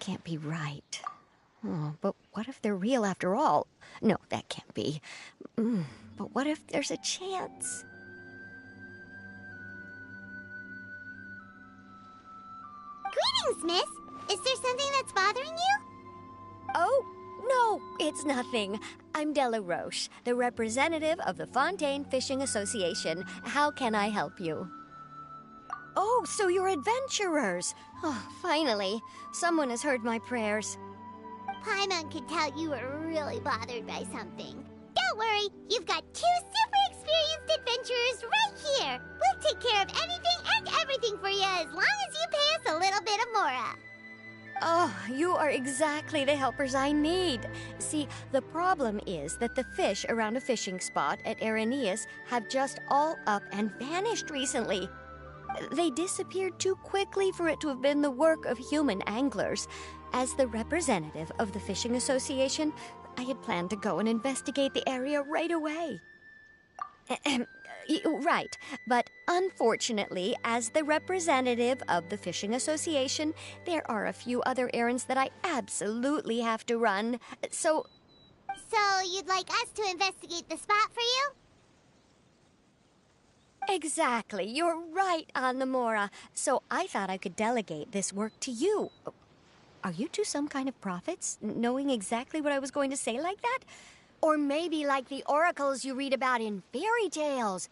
can't be right. Oh, but what if they're real after all? No, that can't be. But what if there's a chance? Greetings, miss. Is there something that's bothering you? Oh, no, it's nothing. I'm Della Roche, the representative of the Fontaine Fishing Association. How can I help you? Oh, so you're adventurers. Oh, finally. Someone has heard my prayers. Paimon could tell you were really bothered by something. Don't worry, you've got two super experienced adventurers right here. We'll take care of anything and everything for you as long as you pay us a little bit of mora. Oh, you are exactly the helpers I need. See, the problem is that the fish around a fishing spot at Araneus have just all up and vanished recently. They disappeared too quickly for it to have been the work of human anglers. As the representative of the Fishing Association, I had planned to go and investigate the area right away. Right, but unfortunately, as the representative of the Fishing Association, there are a few other errands that I absolutely have to run, so... So, you'd like us to investigate the spot for you? Exactly, you're right on the mora, so I thought I could delegate this work to you. Are you two some kind of prophets, knowing exactly what I was going to say like that? Or maybe like the oracles you read about in fairy tales.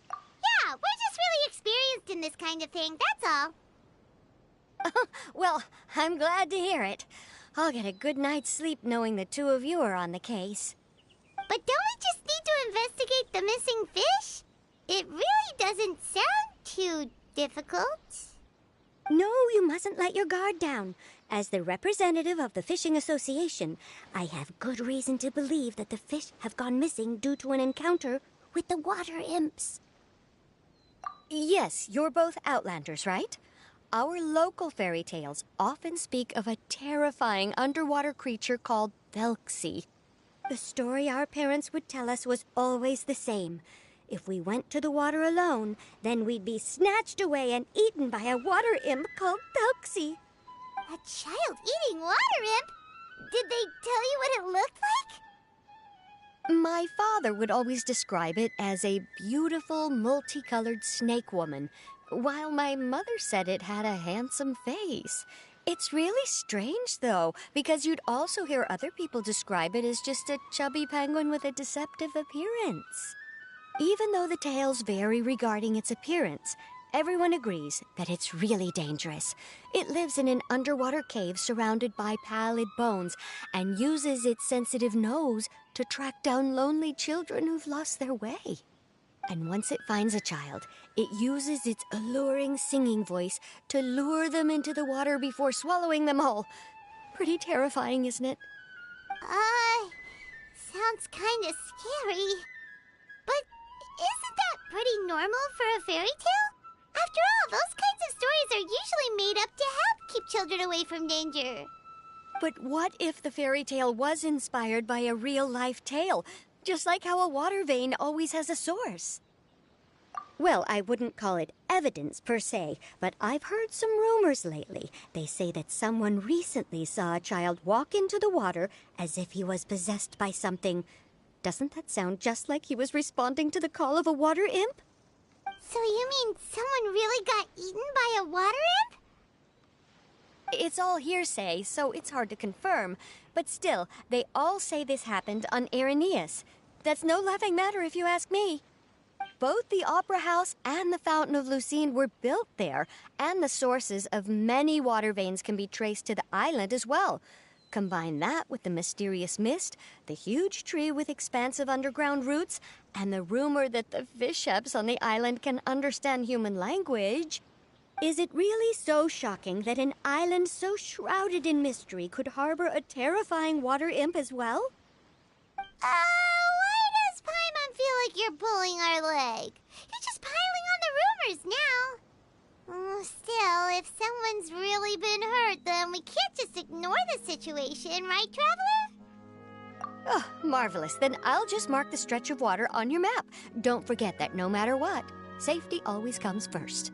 Yeah, we're just really experienced in this kind of thing, that's all. Well, I'm glad to hear it. I'll get a good night's sleep knowing the two of you are on the case. But don't we just need to investigate the missing fish? It really doesn't sound too difficult. No, you mustn't let your guard down. As the representative of the Fishing Association, I have good reason to believe that the fish have gone missing due to an encounter with the water imps. Yes, you're both Outlanders, right? Our local fairy tales often speak of a terrifying underwater creature called Thelxie. The story our parents would tell us was always the same. If we went to the water alone, then we'd be snatched away and eaten by a water imp called Thelxie. A child eating water imp? Did they tell you what it looked like? My father would always describe it as a beautiful, multicolored snake woman, while my mother said it had a handsome face. It's really strange, though, because you'd also hear other people describe it as just a chubby penguin with a deceptive appearance. Even though the tales vary regarding its appearance, everyone agrees that it's really dangerous. It lives in an underwater cave surrounded by pallid bones and uses its sensitive nose to track down lonely children who've lost their way. And once it finds a child, it uses its alluring singing voice to lure them into the water before swallowing them all. Pretty terrifying, isn't it? Sounds kinda scary. But isn't that pretty normal for a fairy tale? After all, those kinds of stories are usually made up to help keep children away from danger. But what if the fairy tale was inspired by a real-life tale, just like how a water vein always has a source? Well, I wouldn't call it evidence per se, but I've heard some rumors lately. They say that someone recently saw a child walk into the water as if he was possessed by something. Doesn't that sound just like he was responding to the call of a water imp? So you mean someone really got eaten by a water imp? It's all hearsay, so it's hard to confirm. But still, they all say this happened on Araneus. That's no laughing matter if you ask me. Both the Opera House and the Fountain of Lucine were built there, and the sources of many water veins can be traced to the island as well. Combine that with the mysterious mist, the huge tree with expansive underground roots, and the rumor that the fish-eps on the island can understand human language. Is it really so shocking that an island so shrouded in mystery could harbor a terrifying water imp as well? Why does Paimon feel like you're pulling our leg? You're just piling on the rumors now. Still, if someone's really been hurt, then we can't just ignore the situation, right, Traveler? Oh, marvelous. Then I'll just mark the stretch of water on your map. Don't forget that no matter what, safety always comes first.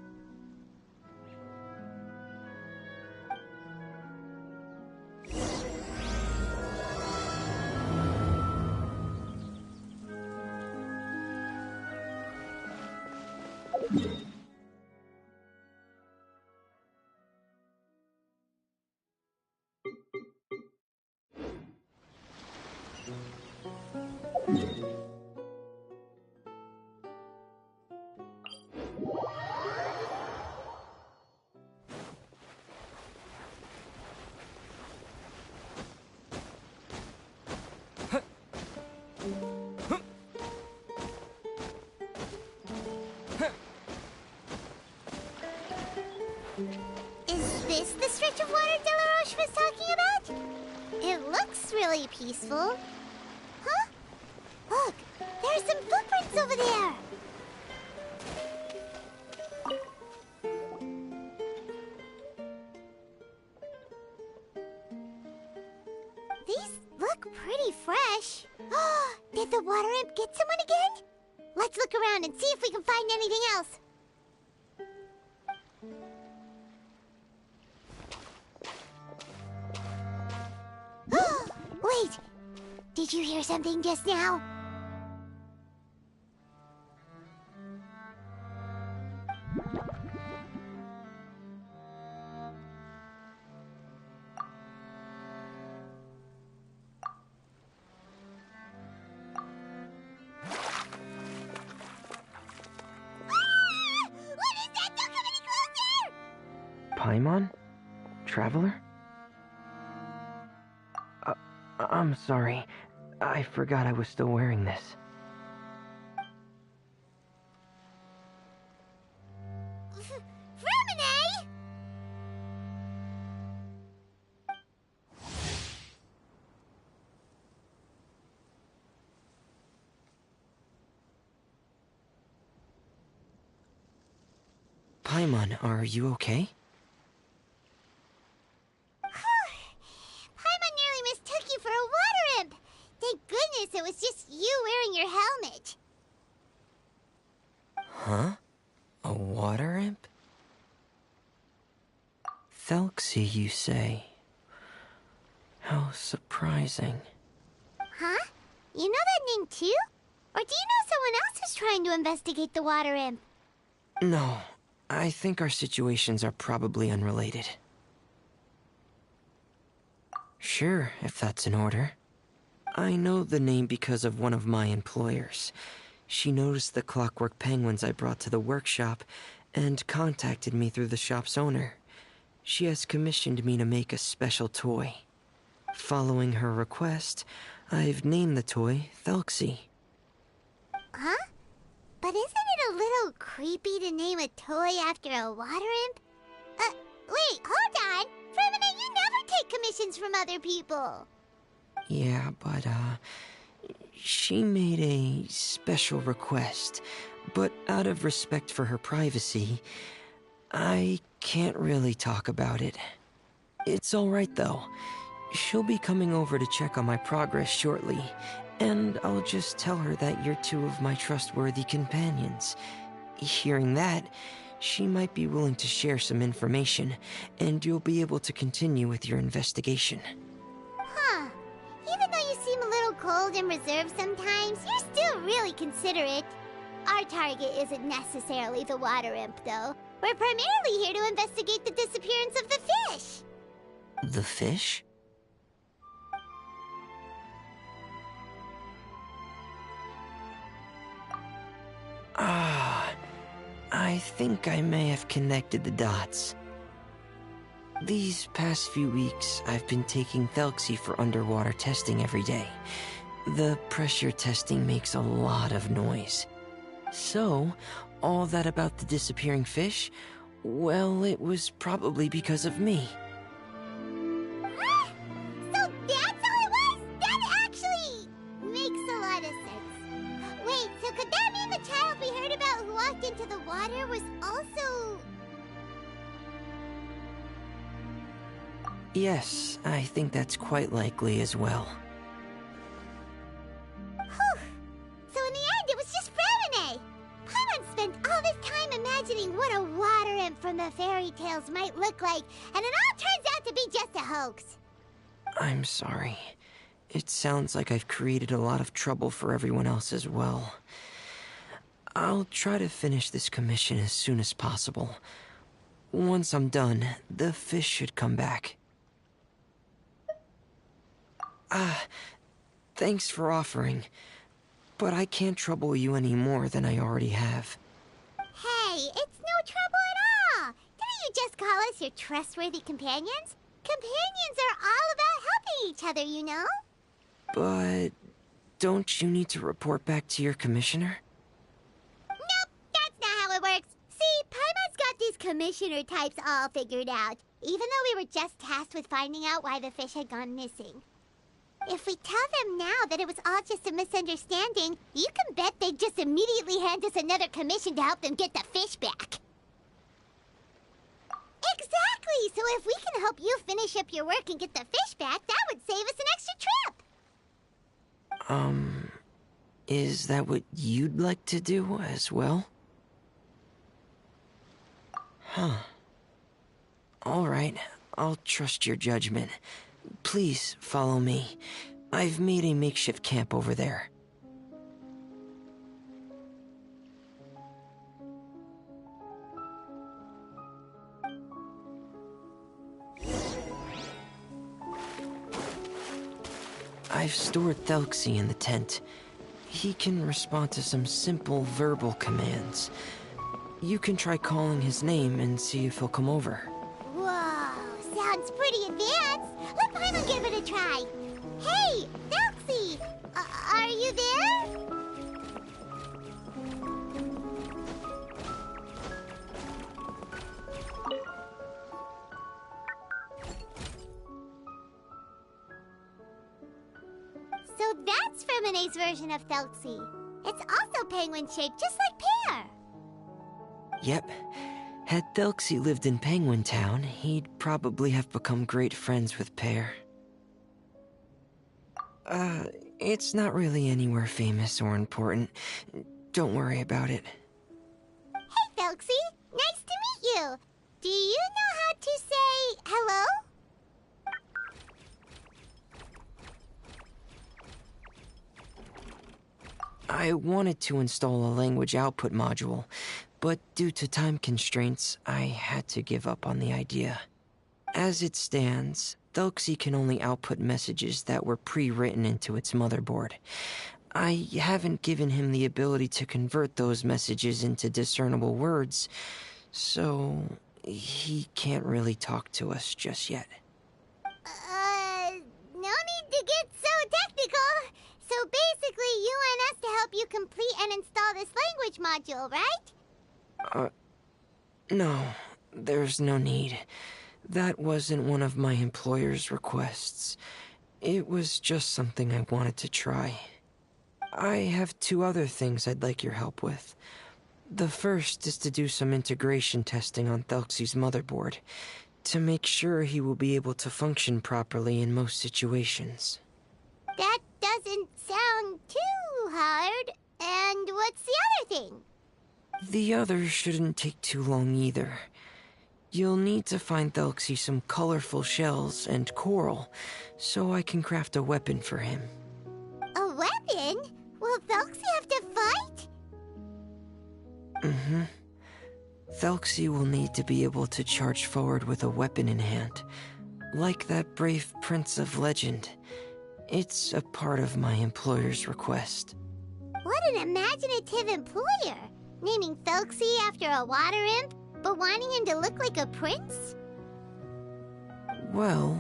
Is this the stretch of water Delaroche was talking about? It looks really peaceful. Huh? Look, there's some footprints over there. These look pretty fresh. Did the water imp get someone again? Let's look around and see if we can find anything else. Wait! Did you hear something just now? What is that? Don't come any closer! Paimon? Traveler? I'm sorry. I forgot I was still wearing this. Fremine! Paimon, are you okay? Paimon nearly mistook you for a water imp. Thank goodness it was just you wearing your helmet. Huh? A water imp? Thelxie, you say? How surprising. Huh? You know that name too? Or do you know someone else who's trying to investigate the water imp? No, I think our situations are probably unrelated. Sure, if that's in order. I know the name because of one of my employers. She noticed the clockwork penguins I brought to the workshop and contacted me through the shop's owner. She has commissioned me to make a special toy. Following her request, I've named the toy Thelxie. Huh? But isn't it a little creepy to name a toy after a water imp? Wait, hold on! Fremine, you never take commissions from other people! Yeah, but, she made a special request, but out of respect for her privacy, I can't really talk about it. It's alright though. She'll be coming over to check on my progress shortly, and I'll just tell her that you're two of my trustworthy companions. Hearing that, she might be willing to share some information, and you'll be able to continue with your investigation. Huh. Even though you seem a little cold and reserved sometimes, you're still really considerate. Our target isn't necessarily the water imp, though. We're primarily here to investigate the disappearance of the fish. The fish? Ah, I think I may have connected the dots. These past few weeks, I've been taking Thelxie for underwater testing every day. The pressure testing makes a lot of noise. So, all that about the disappearing fish, well, it was probably because of me. So that's how it was? That actually makes a lot of sense. Wait, so could that mean the child we heard about who walked into the water was also... Yes, I think that's quite likely as well. Whew. So in the end, it was just Fremine. Paimon spent all this time imagining what a water imp from the fairy tales might look like, and it all turns out to be just a hoax. I'm sorry. It sounds like I've created a lot of trouble for everyone else as well. I'll try to finish this commission as soon as possible. Once I'm done, the fish should come back. Thanks for offering, but I can't trouble you any more than I already have. Hey, it's no trouble at all. Didn't you just call us your trustworthy companions? Companions are all about helping each other, you know? But don't you need to report back to your commissioner? Nope, that's not how it works. See, Paimon's got these commissioner types all figured out, even though we were just tasked with finding out why the fish had gone missing. If we tell them now that it was all just a misunderstanding, you can bet they'd just immediately hand us another commission to help them get the fish back. Exactly! So if we can help you finish up your work and get the fish back, that would save us an extra trip! Is that what you'd like to do as well? Huh. Alright, I'll trust your judgment. Please follow me. I've made a makeshift camp over there. I've stored Thelxie in the tent. He can respond to some simple verbal commands. You can try calling his name and see if he'll come over. Whoa, sounds pretty advanced. Let Paimon give it a try. Hey, Thelxie! Are you there? So that's Fremone's version of Thelxie. It's also penguin-shaped, just like Pear. Yep. Had Thelxie lived in Penguin Town, he'd probably have become great friends with Pear. It's not really anywhere famous or important. Don't worry about it. Hey, Thelxie. Nice to meet you. Do you know how to say hello? I wanted to install a language output module, but due to time constraints, I had to give up on the idea. As it stands, Thelxie can only output messages that were pre-written into its motherboard. I haven't given him the ability to convert those messages into discernible words, so he can't really talk to us just yet. No need to get so technical. So basically, you want us to help you complete and install this language module, right? No, there's no need. That wasn't one of my employer's requests. It was just something I wanted to try. I have 2 other things I'd like your help with. The first is to do some integration testing on Thelxie's motherboard, to make sure he will be able to function properly in most situations. That doesn't sound too hard. And what's the other thing? The other shouldn't take too long either. You'll need to find Thelxie some colorful shells and coral, so I can craft a weapon for him. A weapon? Will Thelxie have to fight? Mm-hmm. Thelxie will need to be able to charge forward with a weapon in hand, like that brave prince of legend. It's a part of my employer's request. What an imaginative employer! Naming Thelxie after a water imp, but wanting him to look like a prince? Well,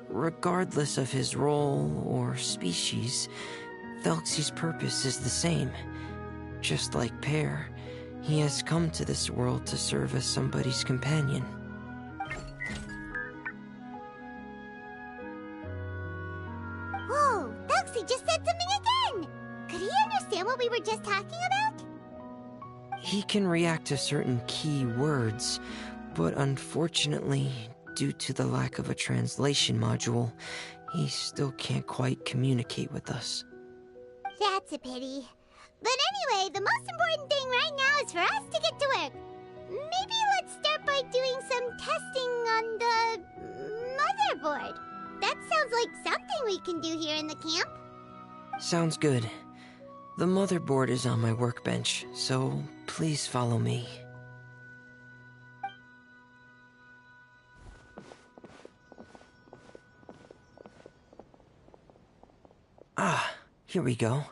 regardless of his role or species, Thelxie's purpose is the same. Just like Pear, he has come to this world to serve as somebody's companion. Whoa, Thelxie just said something again! Could he understand what we were just talking about? He can react to certain key words, but unfortunately, due to the lack of a translation module, he still can't quite communicate with us. That's a pity. But anyway, the most important thing right now is for us to get to work. Maybe let's start by doing some testing on the motherboard. That sounds like something we can do here in the camp. Sounds good. The motherboard is on my workbench, so please follow me. Ah, here we go.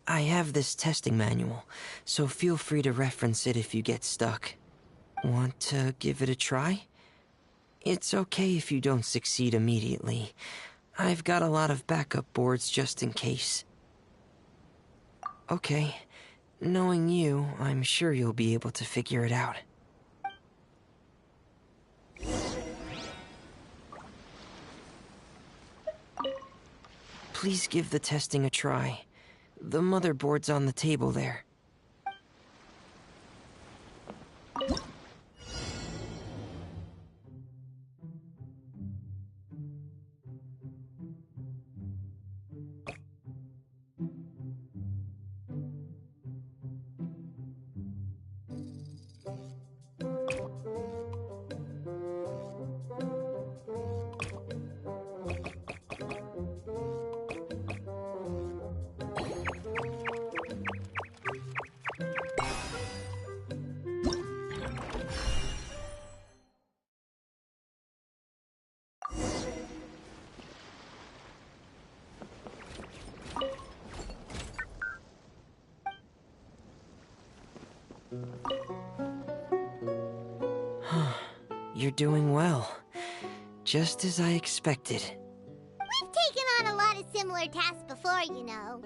I have this testing manual, so feel free to reference it if you get stuck. Want to give it a try? It's okay if you don't succeed immediately. I've got a lot of backup boards just in case. Okay, knowing you, I'm sure you'll be able to figure it out. Please give the testing a try. The motherboard's on the table there. You're doing well. Just as I expected. We've taken on a lot of similar tasks before, you know.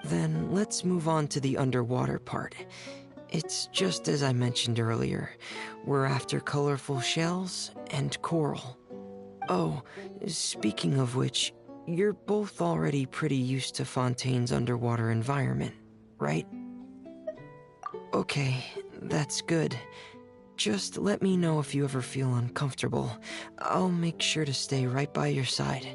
Then let's move on to the underwater part. It's just as I mentioned earlier. We're after colorful shells and coral. Oh, speaking of which, you're both already pretty used to Fontaine's underwater environment, right? Okay, that's good. Just let me know if you ever feel uncomfortable. I'll make sure to stay right by your side.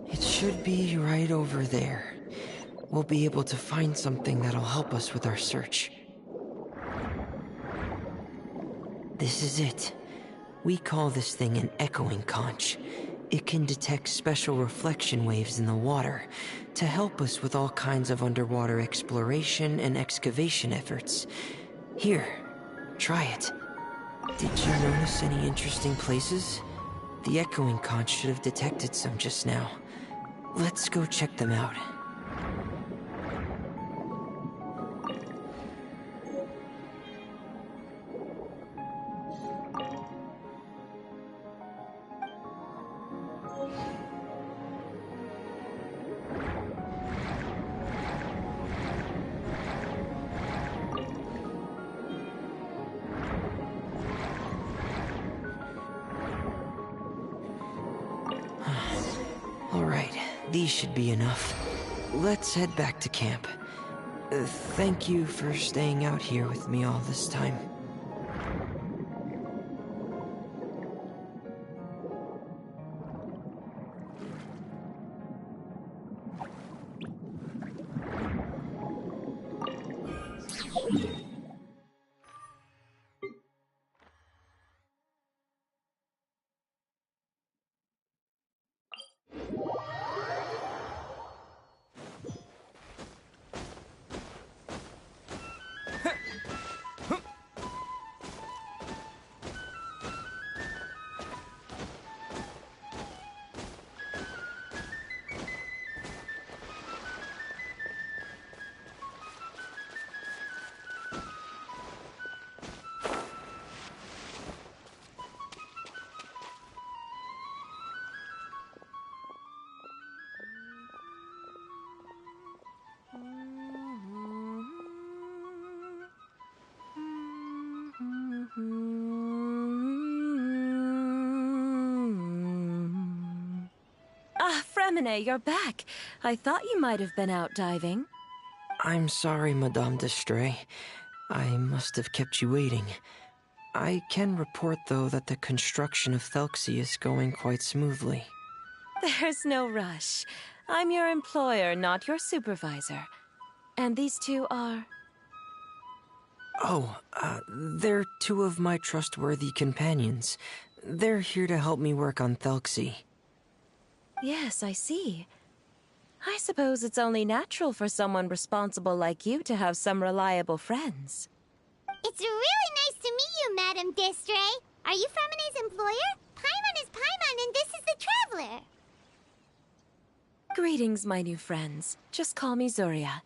It should be right over there. We'll be able to find something that'll help us with our search. This is it. We call this thing an echoing conch. It can detect special reflection waves in the water to help us with all kinds of underwater exploration and excavation efforts. Here, try it. Did you notice any interesting places? The echoing conch should have detected some just now. Let's go check them out. Alright, these should be enough. Let's head back to camp. Thank you for staying out here with me all this time. Ah, Fremine, you're back. I thought you might have been out diving. I'm sorry, Madame d'Estray. I must have kept you waiting. I can report, though, that the construction of Thelxie is going quite smoothly. There's no rush. I'm your employer, not your supervisor. And these two are... Oh, they're two of my trustworthy companions. They're here to help me work on Thelxie. Yes, I see. I suppose it's only natural for someone responsible like you to have some reliable friends. It's really nice to meet you, Madame d'Estray. Are you Fremine's employer? Paimon is Paimon, and this is the Traveler. Greetings, my new friends. Just call me Zuria.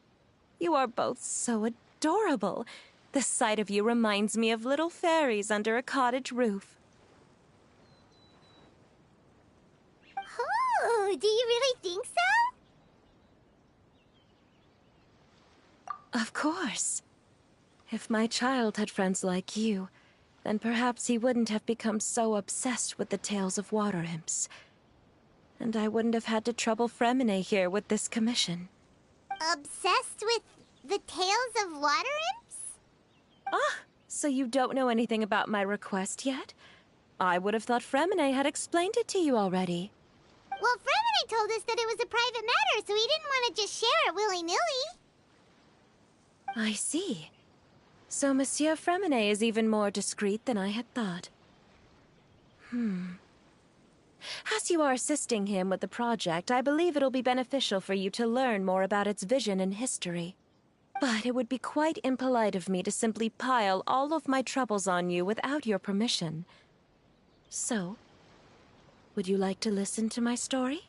You are both so adorable. The sight of you reminds me of little fairies under a cottage roof. Oh, do you really think so? Of course. If my child had friends like you, then perhaps he wouldn't have become so obsessed with the tales of water imps. And I wouldn't have had to trouble Fremine here with this commission. Obsessed with the tales of water imps? Ah, so you don't know anything about my request yet? I would have thought Fremine had explained it to you already. Well, Fremine told us that it was a private matter, so he didn't want to just share it willy-nilly. I see. So Monsieur Fremine is even more discreet than I had thought. As you are assisting him with the project, I believe it'll be beneficial for you to learn more about its vision and history. But it would be quite impolite of me to simply pile all of my troubles on you without your permission. So, would you like to listen to my story?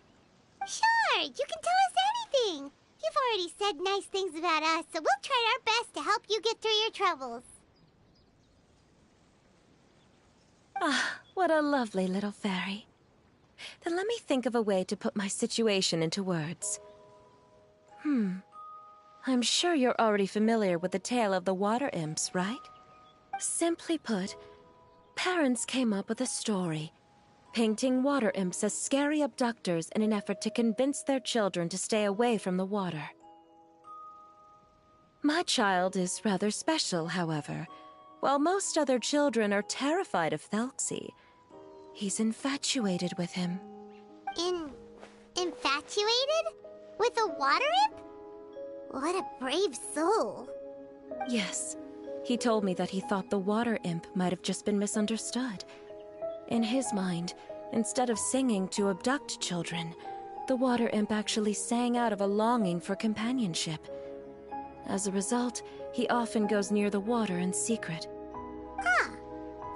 Sure, you can tell us anything. You've already said nice things about us, so we'll try our best to help you get through your troubles. Ah, what a lovely little fairy. Then let me think of a way to put my situation into words. I'm sure you're already familiar with the tale of the water imps, right? Simply put, parents came up with a story, painting water imps as scary abductors in an effort to convince their children to stay away from the water. My child is rather special, however. While most other children are terrified of Thelxie, he's infatuated with him. Infatuated? With a water imp? What a brave soul. Yes, he told me that he thought the water imp might have just been misunderstood. In his mind, instead of singing to abduct children, the water imp actually sang out of a longing for companionship. As a result, he often goes near the water in secret. Huh.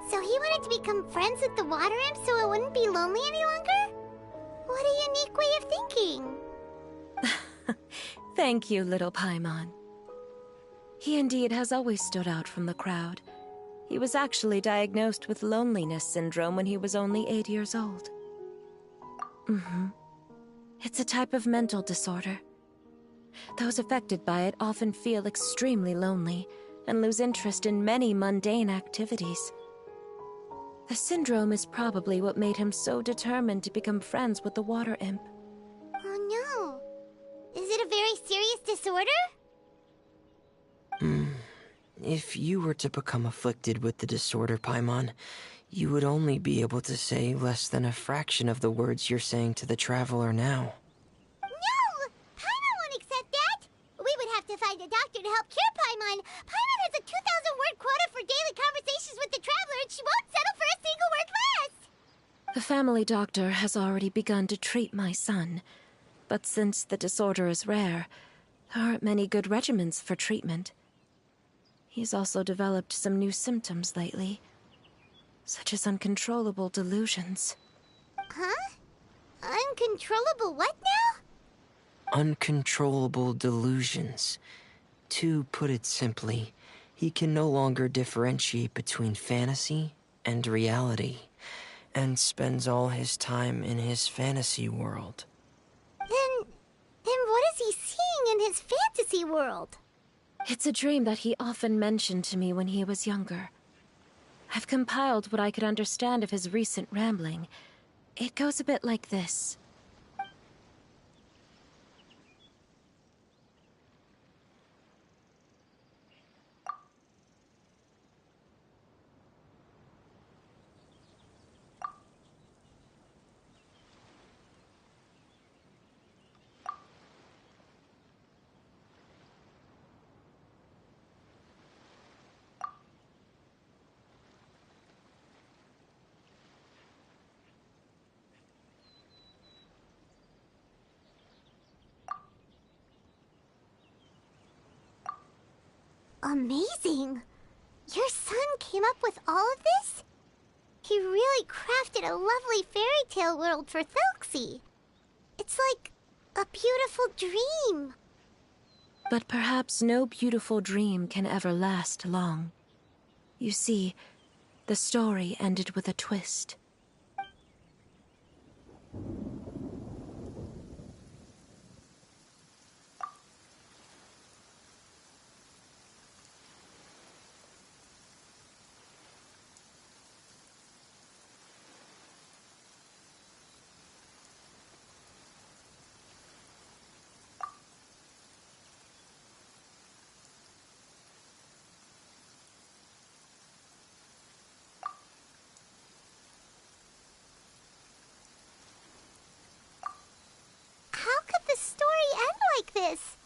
So he wanted to become friends with the water imp so it wouldn't be lonely any longer? What a unique way of thinking. Thank you, little Paimon. He indeed has always stood out from the crowd. He was actually diagnosed with loneliness syndrome when he was only 8 years old. It's a type of mental disorder. Those affected by it often feel extremely lonely and lose interest in many mundane activities. The syndrome is probably what made him so determined to become friends with the water imp. Oh no. Is it a very serious disorder? If you were to become afflicted with the disorder, Paimon, you would only be able to say less than a fraction of the words you're saying to the Traveler now. No! Paimon won't accept that! We would have to find a doctor to help cure Paimon. Paimon has a 2,000-word quota for daily conversations with the Traveler, and she won't settle for a single word less! The family doctor has already begun to treat my son, but since the disorder is rare, there aren't many good regimens for treatment. He's also developed some new symptoms lately, such as uncontrollable delusions. Huh? Uncontrollable what now? Uncontrollable delusions. To put it simply, he can no longer differentiate between fantasy and reality, and spends all his time in his fantasy world. Then what is he seeing in his fantasy world? It's a dream that he often mentioned to me when he was younger. I've compiled what I could understand of his recent rambling. It goes a bit like this. Amazing! Your son came up with all of this? He really crafted a lovely fairy tale world for Thelxie. It's like a beautiful dream. But perhaps no beautiful dream can ever last long. You see, the story ended with a twist. How could the story end like this?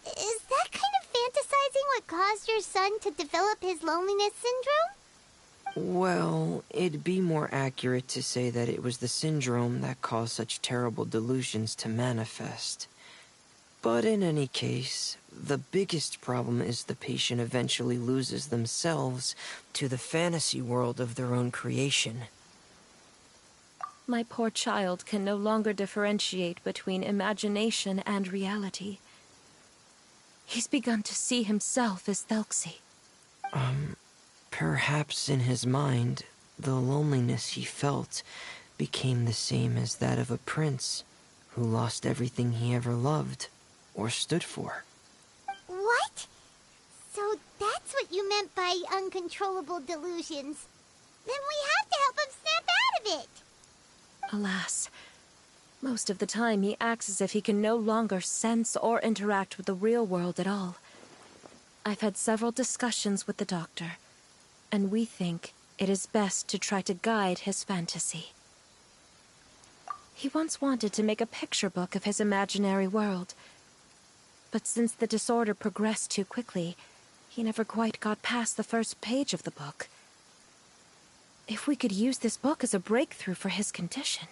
Is that kind of fantasizing what caused your son to develop his loneliness syndrome? Well, it'd be more accurate to say that it was the syndrome that caused such terrible delusions to manifest. But in any case, the biggest problem is the patient eventually loses themselves to the fantasy world of their own creation. My poor child can no longer differentiate between imagination and reality. He's begun to see himself as Thelxie. Perhaps in his mind, the loneliness he felt became the same as that of a prince who lost everything he ever loved or stood for. What? So that's what you meant by uncontrollable delusions. Then we have to help him snap out of it. Alas, most of the time he acts as if he can no longer sense or interact with the real world at all. I've had several discussions with the doctor, and we think it is best to try to guide his fantasy. He once wanted to make a picture book of his imaginary world, but since the disorder progressed too quickly, he never quite got past the first page of the book. If we could use this book as a breakthrough for his condition...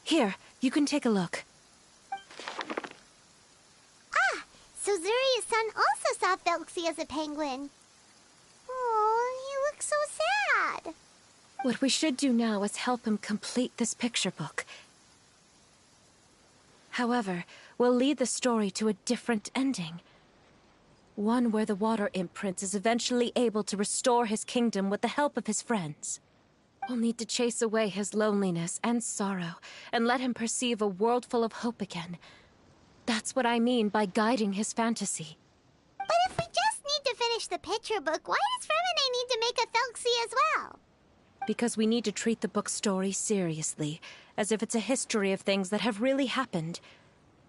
Here, you can take a look. Ah, so Zuria's son also saw Thelxie as a penguin. Oh, he looks so sad. What we should do now is help him complete this picture book. However, we'll lead the story to a different ending. One where the Water Imp Prince is eventually able to restore his kingdom with the help of his friends. We'll need to chase away his loneliness and sorrow, and let him perceive a world full of hope again. That's what I mean by guiding his fantasy. But if we just need to finish the picture book, why does Fremine need to make a Thelxie as well? Because we need to treat the book's story seriously, as if it's a history of things that have really happened.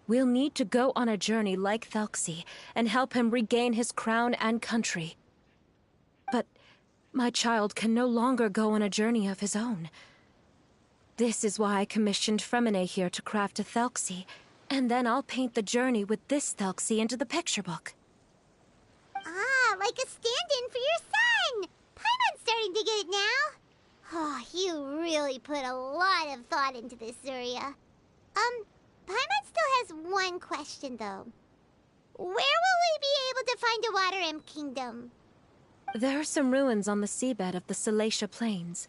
We'll need to go on a journey like Thelxie, and help him regain his crown and country. But my child can no longer go on a journey of his own. This is why I commissioned Fremine here to craft a Thelxie, and then I'll paint the journey with this Thelxie into the picture book. Ah, like a stand-in for your son! Paimon's starting to get it now. Oh, you really put a lot of thought into this, Zuria. Paimon still has one question, though. Where will we be able to find a Water Imp Kingdom? There are some ruins on the seabed of the Salacia Plains.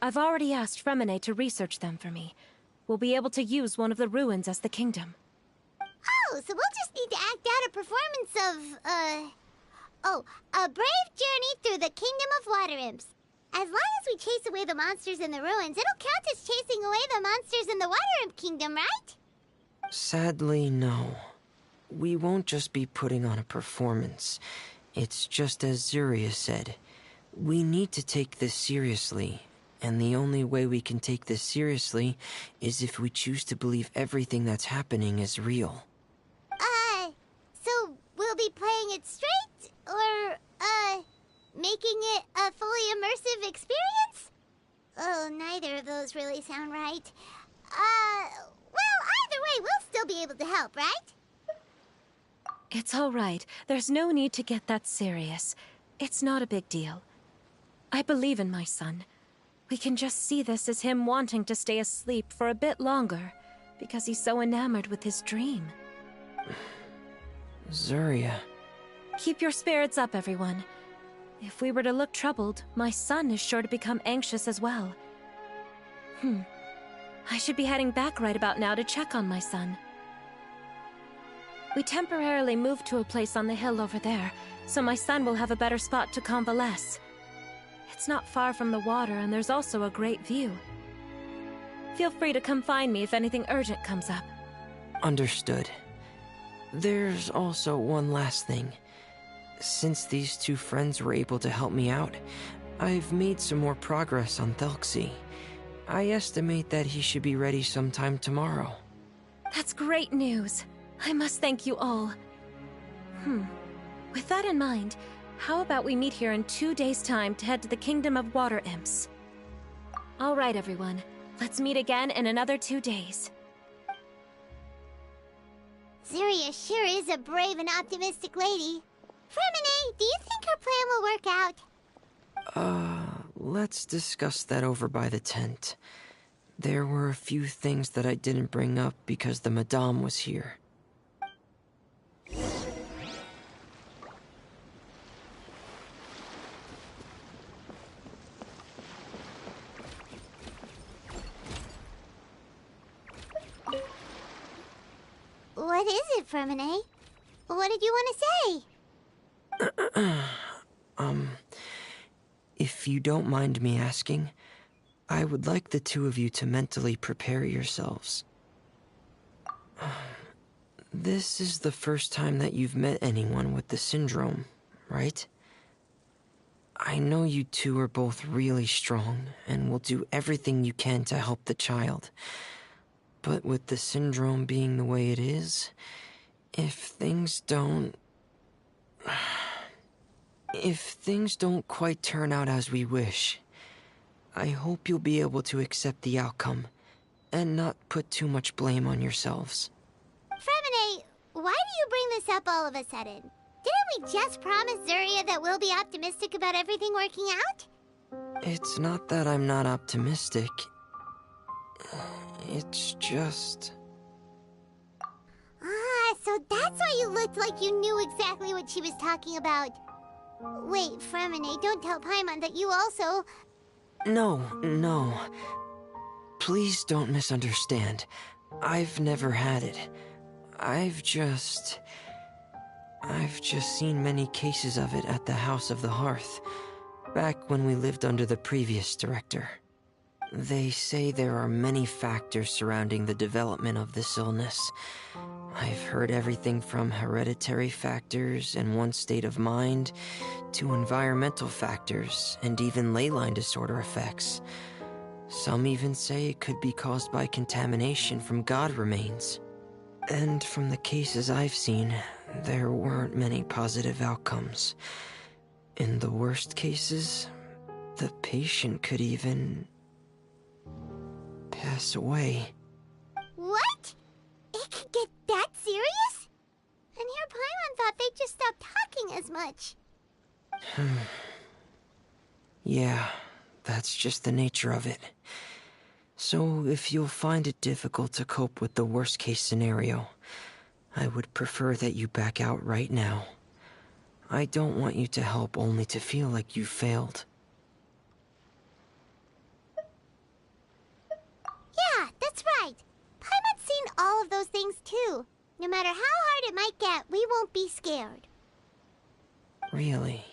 I've already asked Fremine to research them for me. We'll be able to use one of the ruins as the kingdom. Oh, so we'll just need to act out a performance of, a brave journey through the Kingdom of Water Imps. As long as we chase away the monsters in the ruins, it'll count as chasing away the monsters in the Water Imp Kingdom, right? Sadly, no. We won't just be putting on a performance. It's just as Zuria said. We need to take this seriously. And the only way we can take this seriously is if we choose to believe everything that's happening is real. So we'll be playing it straight? Or, making it a fully immersive experience? Oh, neither of those really sound right. Well, either way, we'll still be able to help, right? It's all right. There's no need to get that serious. It's not a big deal. I believe in my son. We can just see this as him wanting to stay asleep for a bit longer, because he's so enamored with his dream. Zuria, Keep your spirits up, everyone. If we were to look troubled, my son is sure to become anxious as well. I should be heading back right about now to check on my son. We temporarily moved to a place on the hill over there, so my son will have a better spot to convalesce. It's not far from the water, and there's also a great view. Feel free to come find me if anything urgent comes up. Understood. There's also one last thing. Since these two friends were able to help me out, I've made some more progress on Thelxie. I estimate that he should be ready sometime tomorrow. That's great news. I must thank you all. With that in mind, how about we meet here in 2 days' time to head to the Kingdom of Water Imps? All right, everyone. Let's meet again in another 2 days. Zeria sure is a brave and optimistic lady. Fremine, do you think her plan will work out? Let's discuss that over by the tent. There were a few things that I didn't bring up because the Madame was here. What is it, Fremine? What did you want to say? If you don't mind me asking, I would like the two of you to mentally prepare yourselves. This is the first time that you've met anyone with the syndrome, right? I know you two are both really strong and will do everything you can to help the child. But with the syndrome being the way it is, if things don't quite turn out as we wish, I hope you'll be able to accept the outcome and not put too much blame on yourselves. Fremine, why do you bring this up all of a sudden? Didn't we just promise Zeria that we'll be optimistic about everything working out? It's not that I'm not optimistic. It's just... So that's why you looked like you knew exactly what she was talking about. Wait, Fremine, don't tell Paimon that you also... No. Please don't misunderstand. I've never had it. I've just seen many cases of it at the House of the Hearth, back when we lived under the previous director. They say there are many factors surrounding the development of this illness. I've heard everything from hereditary factors and one's state of mind, to environmental factors, and even ley line disorder effects. Some even say it could be caused by contamination from god remains. And from the cases I've seen, there weren't many positive outcomes. In the worst cases, the patient could even pass away. What? It could get that serious? And here Paimon thought they'd just stop talking as much. Yeah, that's just the nature of it. So if you'll find it difficult to cope with the worst case scenario, I would prefer that you back out right now. I don't want you to help only to feel like you failed. Yeah, that's right. Paimon's seen all of those things too. No matter how hard it might get, we won't be scared. Really?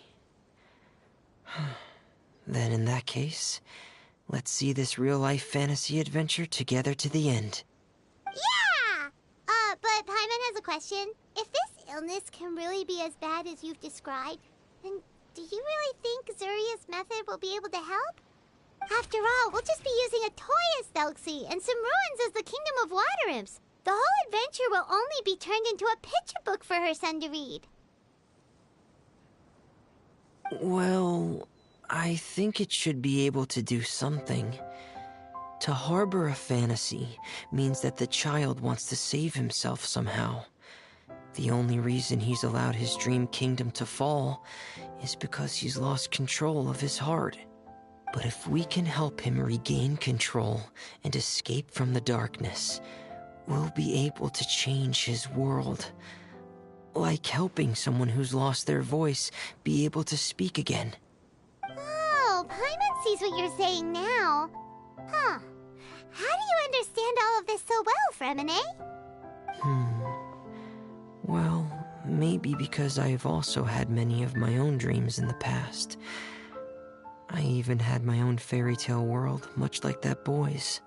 Then in that case, let's see this real-life fantasy adventure together to the end. Yeah! But Paimon has a question. If this illness can really be as bad as you've described, then do you really think Zuria's method will be able to help? After all, we'll just be using a toy as Thelxie and some ruins as the Kingdom of Water Imps. The whole adventure will only be turned into a picture book for her son to read. Well, I think it should be able to do something. To harbor a fantasy means that the child wants to save himself somehow. The only reason he's allowed his dream kingdom to fall is because he's lost control of his heart. But if we can help him regain control and escape from the darkness, we'll be able to change his world. like helping someone who's lost their voice be able to speak again. Oh, Paimon sees what you're saying now. Huh. How do you understand all of this so well, Fremine? Well, maybe because I've also had many of my own dreams in the past. I even had my own fairy tale world, much like that boy's.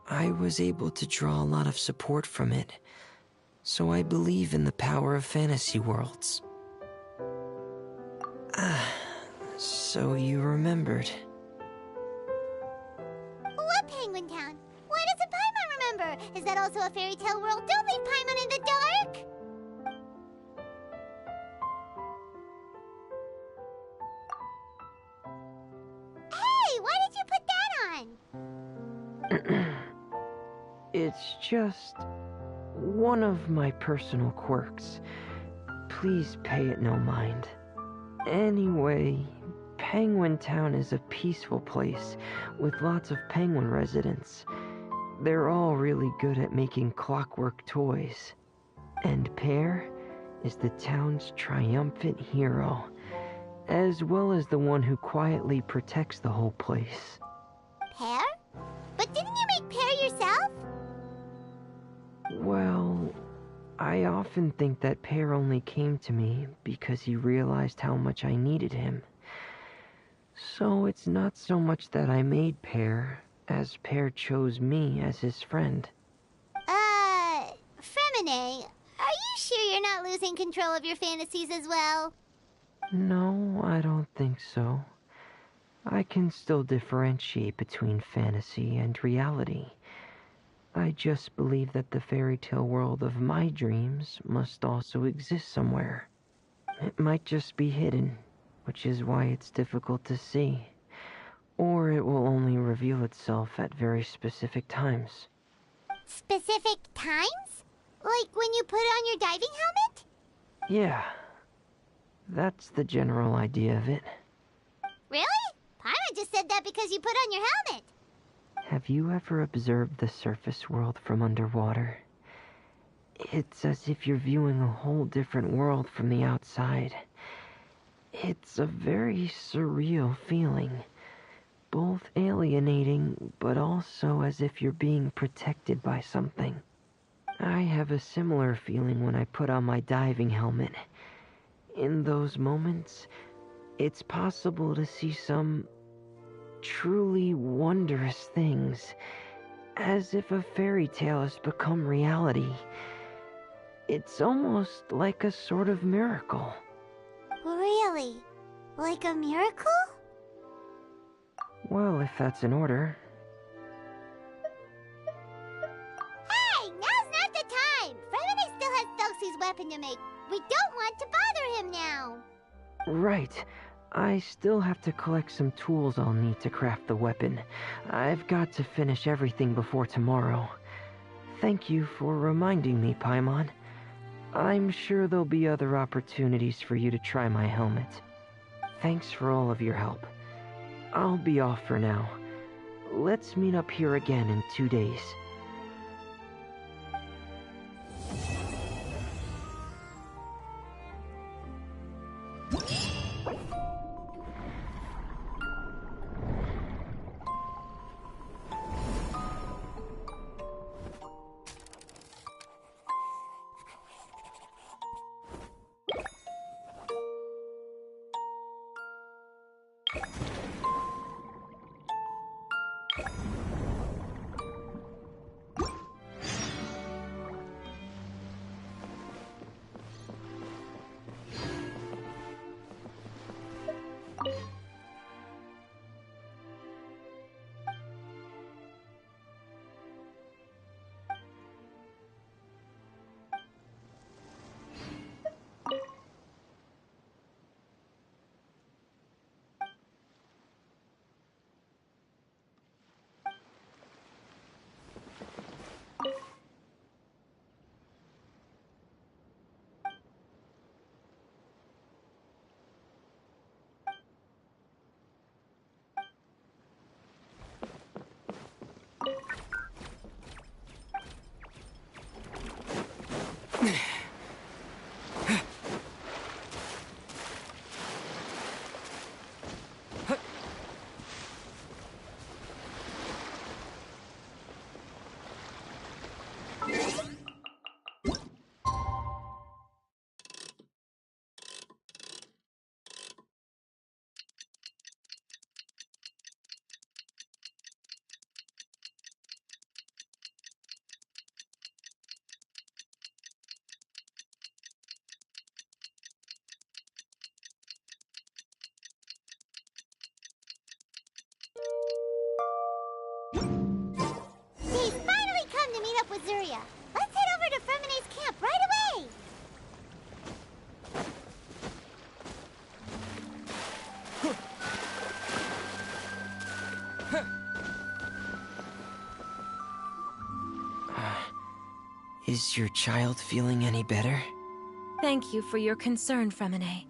I was able to draw a lot of support from it, so I believe in the power of fantasy worlds. So you remembered. What Penguin Town? Why doesn't Paimon remember? Is that also a fairy tale world? Don't leave Paimon in the dark! Hey, why did you put that on? It's just one of my personal quirks. Please pay it no mind. Anyway, Penguin Town is a peaceful place with lots of penguin residents. They're all really good at making clockwork toys. And Pear is the town's triumphant hero, as well as the one who quietly protects the whole place. Pear? But didn't you make Pear yourself? Well, I often think that Pear only came to me because he realized how much I needed him. So it's not so much that I made Pear, as Pear chose me as his friend. Fremine, are you sure you're not losing control of your fantasies as well? No, I don't think so. I can still differentiate between fantasy and reality. I just believe that the fairy tale world of my dreams must also exist somewhere. It might just be hidden, which is why it's difficult to see. Or it will only reveal itself at very specific times. Specific times? Like when you put on your diving helmet? Yeah, that's the general idea of it. Really? Paimon just said that because you put on your helmet. Have you ever observed the surface world from underwater? It's as if you're viewing a whole different world from the outside. It's a very surreal feeling. Both alienating, but also as if you're being protected by something. I have a similar feeling when I put on my diving helmet. In those moments, it's possible to see some truly wondrous things, as if a fairy tale has become reality. It's almost like a sort of miracle. Really? Like a miracle? Well, if that's in order. Hey, now's not the time! Fremine still has Thelxie's weapon to make. We don't want to bother him now. Right. I still have to collect some tools I'll need to craft the weapon. I've got to finish everything before tomorrow. Thank you for reminding me, Paimon. I'm sure there'll be other opportunities for you to try my helmet. Thanks for all of your help. I'll be off for now. Let's meet up here again in 2 days. with Zuria. Let's head over to Fermine's camp right away! Is your child feeling any better? Thank you for your concern, Fremine.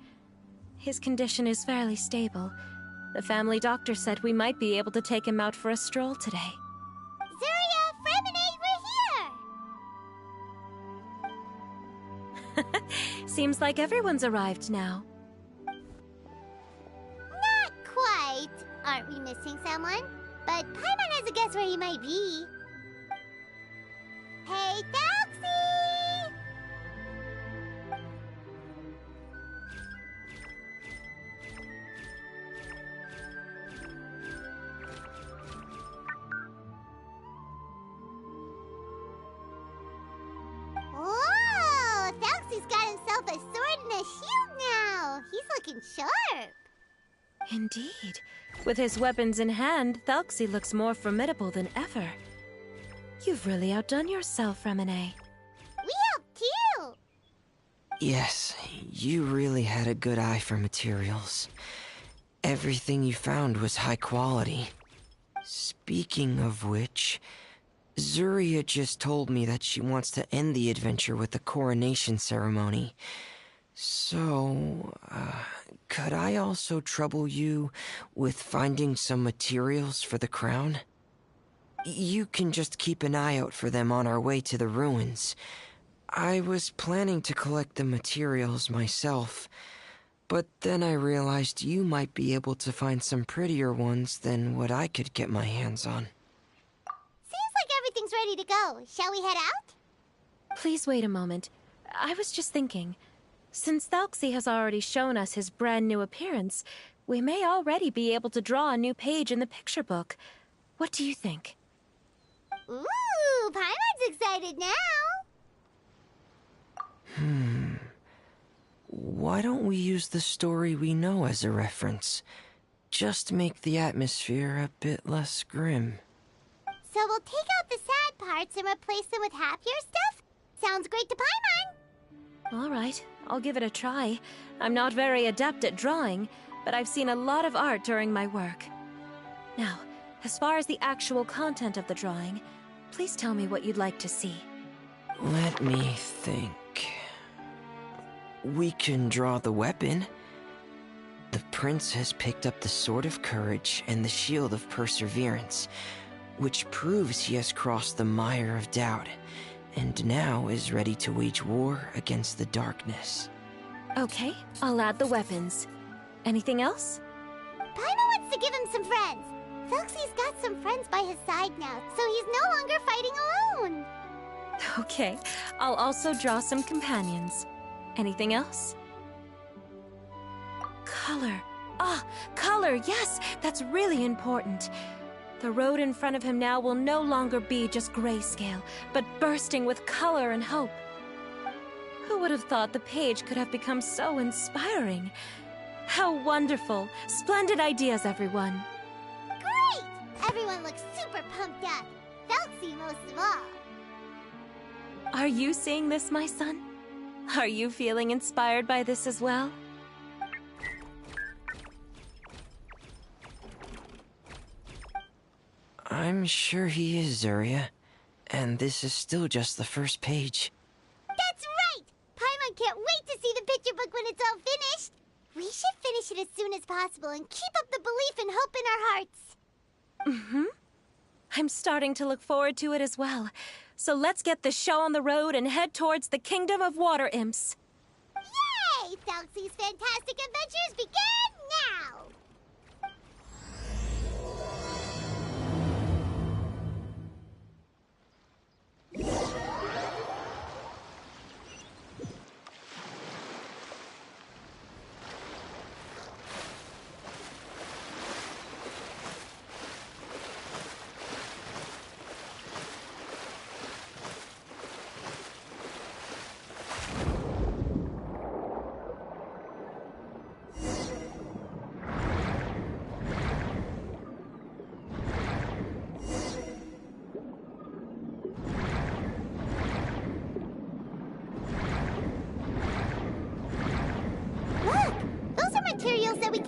His condition is fairly stable. The family doctor said we might be able to take him out for a stroll today. Zuria, Fremine, we're here! Seems like everyone's arrived now. Not quite. Aren't we missing someone? But Paimon has a guess where he might be. Hey, Thelxie! Whoa! Thelxie's got himself a sword and a shield now! He's looking sharp! Indeed. With his weapons in hand, Thelxie looks more formidable than ever. You've really outdone yourself, Fremine. We helped too! Yes, you really had a good eye for materials. Everything you found was high quality. Speaking of which, Zuria just told me that she wants to end the adventure with the coronation ceremony. So, could I also trouble you with finding some materials for the crown? You can just keep an eye out for them on our way to the ruins. I was planning to collect the materials myself, but then I realized you might be able to find some prettier ones than what I could get my hands on. Seems like everything's ready to go. Shall we head out? Please wait a moment. I was just thinking. Since Thelxie has already shown us his brand new appearance, we may already be able to draw a new page in the picture book. What do you think? Ooh, Paimon's excited now! Why don't we use the story we know as a reference? Just make the atmosphere a bit less grim. So we'll take out the sad parts and replace them with happier stuff? Sounds great to Paimon! All right, I'll give it a try. I'm not very adept at drawing, but I've seen a lot of art during my work. Now, as far as the actual content of the drawing, please tell me what you'd like to see. Let me think. We can draw the weapon. The prince has picked up the Sword of Courage and the Shield of Perseverance, which proves he has crossed the mire of doubt, and now is ready to wage war against the darkness. Okay, I'll add the weapons. Anything else? Paimon wants to give him some friends. Thelxie's got some friends by his side now, so he's no longer fighting alone. Okay, I'll also draw some companions. Anything else? Color. Ah, color, yes, that's really important. The road in front of him now will no longer be just grayscale, but bursting with color and hope. Who would have thought the page could have become so inspiring? How wonderful! Splendid ideas, everyone! Great! Everyone looks super pumped up. Thelxie most of all. Are you seeing this, my son? Are you feeling inspired by this as well? I'm sure he is, Zuria. And this is still just the first page. That's right! Paimon can't wait to see the picture book when it's all finished. We should finish it as soon as possible and keep up the belief and hope in our hearts. Mm-hmm. I'm starting to look forward to it as well. So let's get the show on the road and head towards the Kingdom of Water Imps. Yay! Thelxie's fantastic adventures begin now!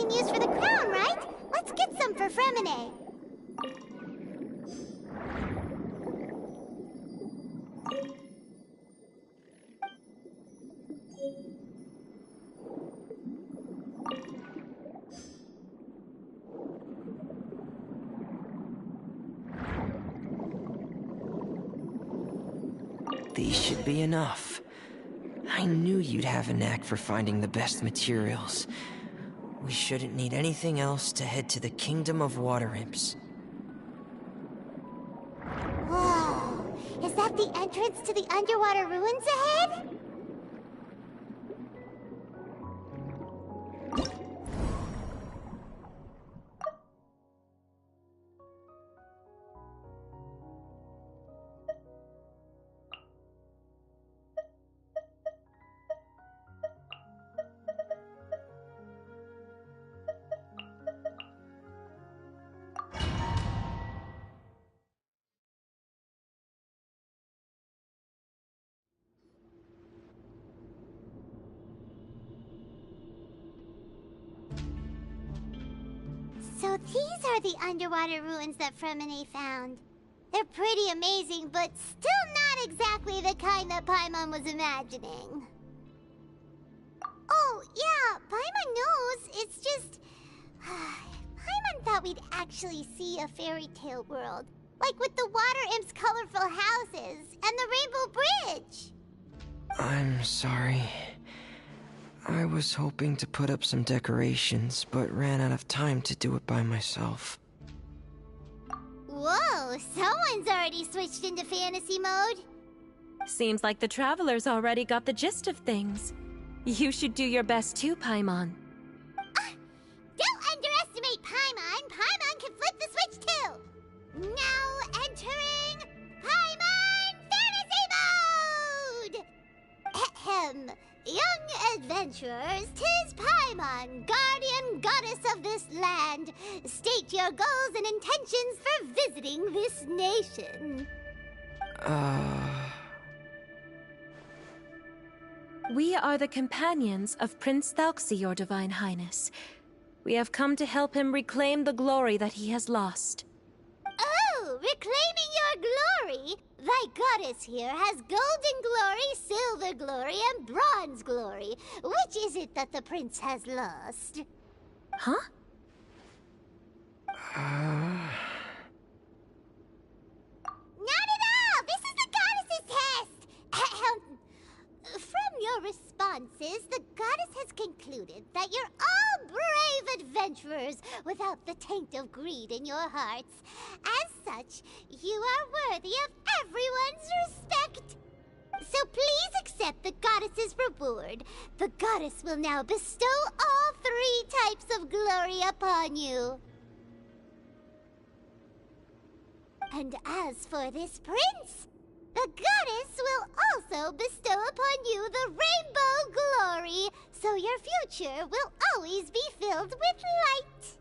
can use for the crown, right? Let's get some for Fremine. These should be enough. I knew you'd have a knack for finding the best materials. We shouldn't need anything else to head to the Kingdom of Water Imps. Whoa! Is that the entrance to the underwater ruins ahead? So these are the underwater ruins that Fremine found. They're pretty amazing, but still not exactly the kind that Paimon was imagining. Oh, yeah, Paimon knows. It's just... Paimon thought we'd actually see a fairy tale world. Like with the Water Imp's colorful houses and the Rainbow Bridge. I'm sorry. I was hoping to put up some decorations, but ran out of time to do it by myself. Whoa, someone's already switched into fantasy mode. Seems like the travelers already got the gist of things. You should do your best too, Paimon. Don't underestimate Paimon. Paimon can flip the switch too. Now entering Paimon Fantasy Mode! Ahem. Young adventurers, 'tis Paimon, guardian goddess of this land. State your goals and intentions for visiting this nation. We are the companions of Prince Thelxie, your Divine Highness. We have come to help him reclaim the glory that he has lost. Oh, reclaiming your glory? Thy goddess here has golden glory, silver glory, and bronze glory. Which is it that the prince has lost? Huh? Not at all! This is the goddess's test! Ahem. From your responses, the goddess has concluded that you're all brave adventurers without the taint of greed in your hearts. As such, you are worthy of everyone's respect. So please accept the goddess's reward. The goddess will now bestow all 3 types of glory upon you. And as for this prince, the goddess will also bestow upon you the rainbow glory, so your future will always be filled with light.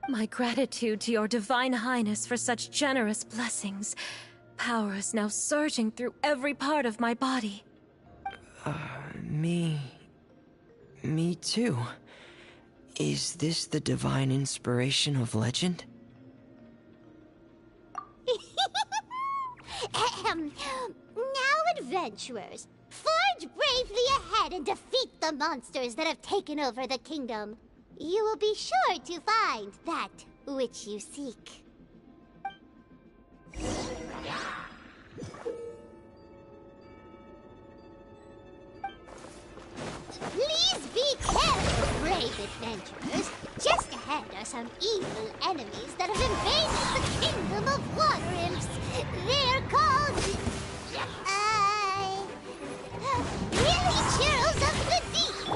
My gratitude to your Divine Highness for such generous blessings. Power is now surging through every part of my body. Me too. Is this the divine inspiration of legend? Ahem. Now, adventurers, forge bravely ahead and defeat the monsters that have taken over the kingdom. You will be sure to find that which you seek. Please be careful, brave adventurers. Just ahead are some evil enemies that have invaded the kingdom of Water Imps. They're called... really churls of the deep.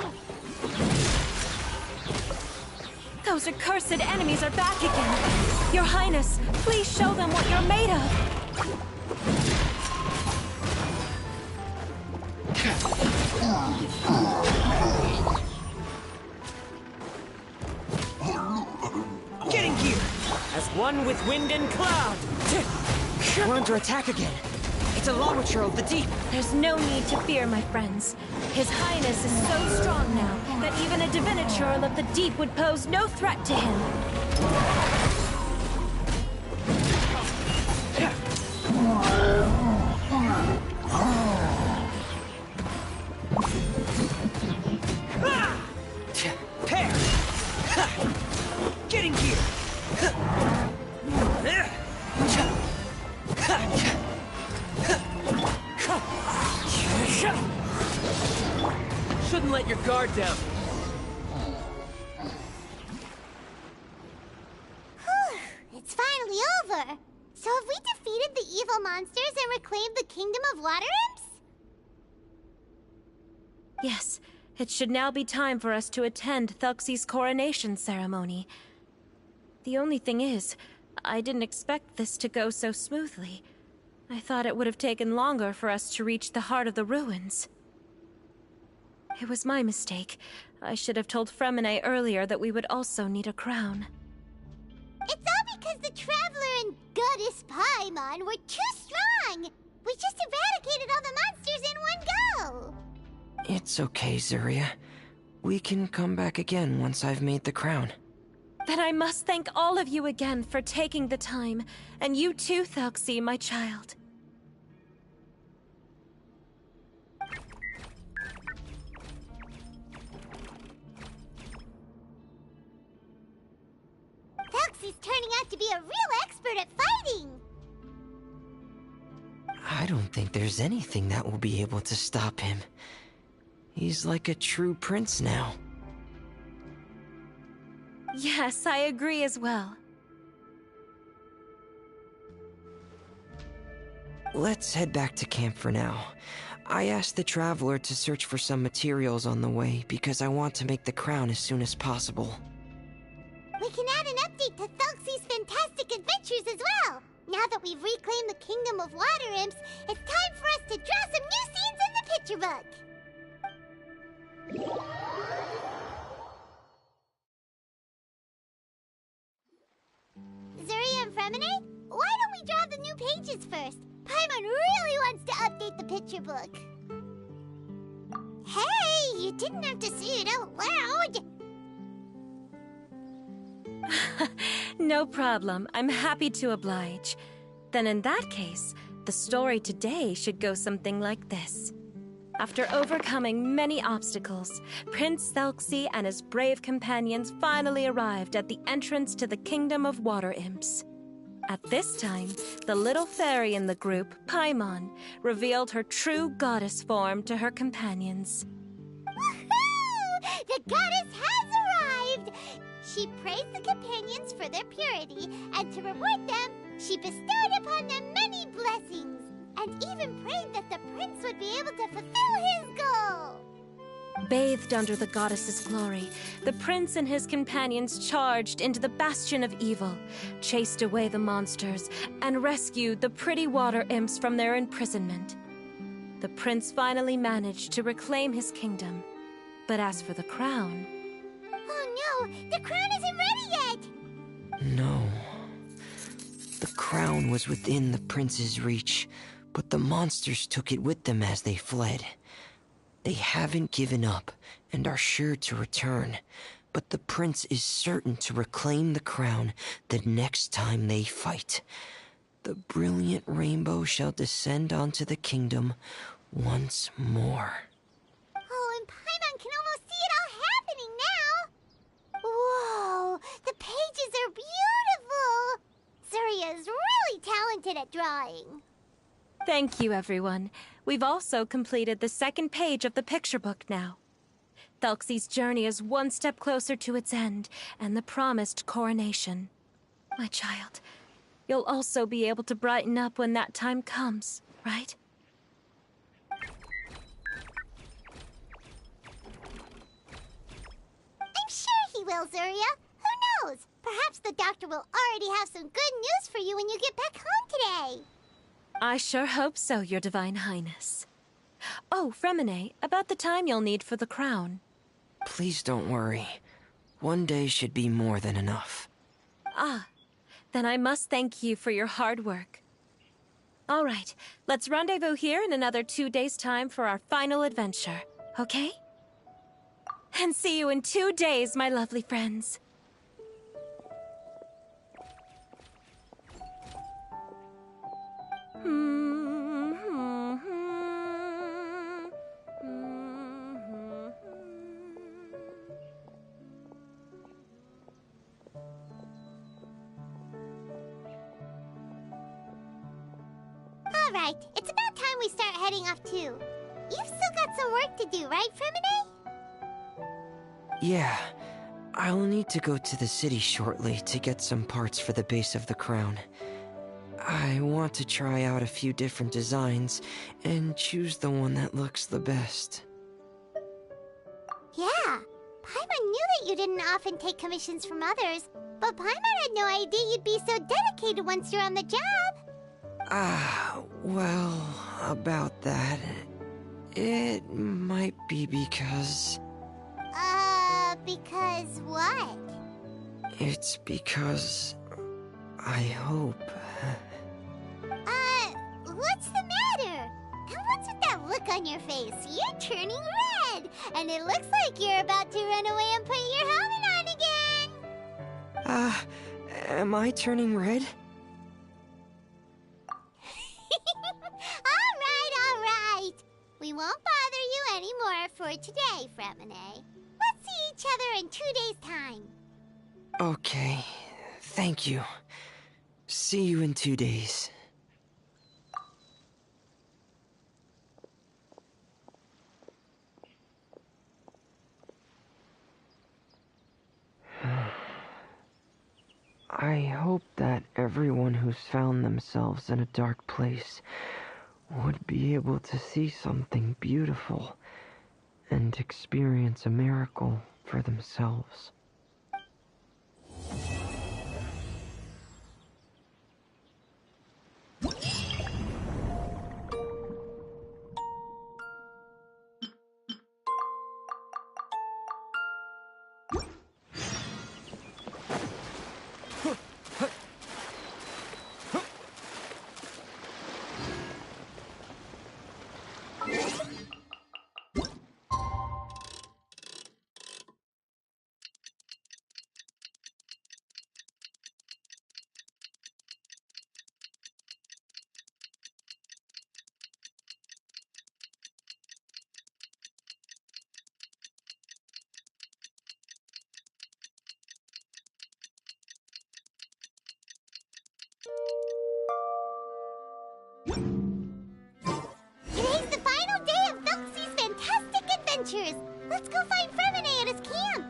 Those accursed enemies are back again. Your Highness, please show them what you're made of. Getting gear! As one with wind and cloud! We're under attack again. It's a Lawmature of the deep! There's no need to fear, my friends. His Highness is so strong now that even a Diviniture of the deep would pose no threat to him. Pair! Getting here! Shouldn't let your guard down. It's finally over. So have we defeated the evil monsters and reclaimed the Kingdom of Water Imps? Yes, it should now be time for us to attend Thelxie's coronation ceremony. The only thing is, I didn't expect this to go so smoothly. I thought it would have taken longer for us to reach the heart of the ruins. It was my mistake. I should have told Fremine earlier that we would also need a crown. It's all because the Traveler and Goddess Paimon were too strong! We just eradicated all the monsters in one go! It's okay, Zuria. We can come back again once I've made the crown. Then I must thank all of you again for taking the time, and you too, Thelxie, my child. Thelxie's turning out to be a real expert at fighting! I don't think there's anything that will be able to stop him. He's like a true prince now. Yes, I agree as well. Let's head back to camp for now. I asked the Traveler to search for some materials on the way because I want to make the crown as soon as possible. We can add an update to Thelxie's fantastic adventures as well! Now that we've reclaimed the Kingdom of Water Imps, it's time for us to draw some new scenes in the picture book! Zuria and Fremine, why don't we draw the new pages first? Paimon really wants to update the picture book. Hey, you didn't have to say it out loud! No problem. I'm happy to oblige. Then in that case, the story today should go something like this. After overcoming many obstacles, Prince Thelxie and his brave companions finally arrived at the entrance to the Kingdom of Water Imps. At this time, the little fairy in the group, Paimon, revealed her true goddess form to her companions. Woohoo! The goddess has arrived! She praised the companions for their purity, and to reward them, she bestowed upon them many blessings, and even prayed that the prince would be able to fulfill his goal. Bathed under the goddess's glory, the prince and his companions charged into the bastion of evil, chased away the monsters, and rescued the pretty water imps from their imprisonment. The prince finally managed to reclaim his kingdom. But as for the crown... Oh no! The crown isn't ready yet! No. The crown was within the prince's reach, but the monsters took it with them as they fled. They haven't given up and are sure to return, but the prince is certain to reclaim the crown the next time they fight. The brilliant rainbow shall descend onto the kingdom once more. Oh, and Paimon can almost see it all happening now! Whoa! The pages are beautiful! Zuria is really talented at drawing. Thank you, everyone. We've also completed the second page of the picture book now. Thelxie's journey is one step closer to its end, and the promised coronation. My child, you'll also be able to brighten up when that time comes, right? I'm sure he will, Zuria. Who knows? Perhaps the doctor will already have some good news for you when you get back home today. I sure hope so, Your Divine Highness. Oh, Fremine, about the time you'll need for the crown. Please don't worry. One day should be more than enough. Ah, then I must thank you for your hard work. All right, let's rendezvous here in another 2 days' time for our final adventure, okay? And see you in 2 days, my lovely friends. Alright, it's about time we start heading off too. You've still got some work to do, right, Fremine? Yeah, I'll need to go to the city shortly to get some parts for the base of the crown. I want to try out a few different designs and choose the one that looks the best. Yeah, Paimon knew that you didn't often take commissions from others, but Paimon had no idea you'd be so dedicated once you're on the job. Well, about that, it might be because... Because what? It's because... I hope... What's the matter? And what's with that look on your face? You're turning red, and it looks like you're about to run away and put your helmet on again. Am I turning red? All right. We won't bother you anymore for today, Fremine. Let's see each other in 2 days' time. Okay, thank you. See you in 2 days. I hope that everyone who's found themselves in a dark place would be able to see something beautiful and experience a miracle for themselves. Today's the final day of Thelxie's fantastic adventures. Let's go find Fremine at his camp.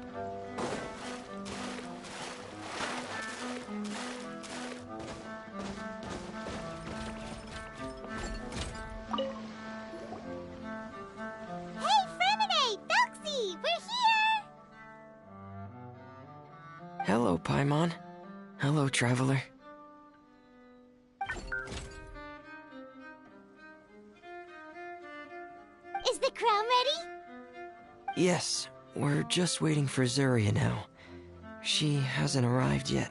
Hey, Fremine! Thelxie! We're here! Hello, Paimon. Hello, traveler. Is the crown ready? Yes, we're just waiting for Zuria now. She hasn't arrived yet.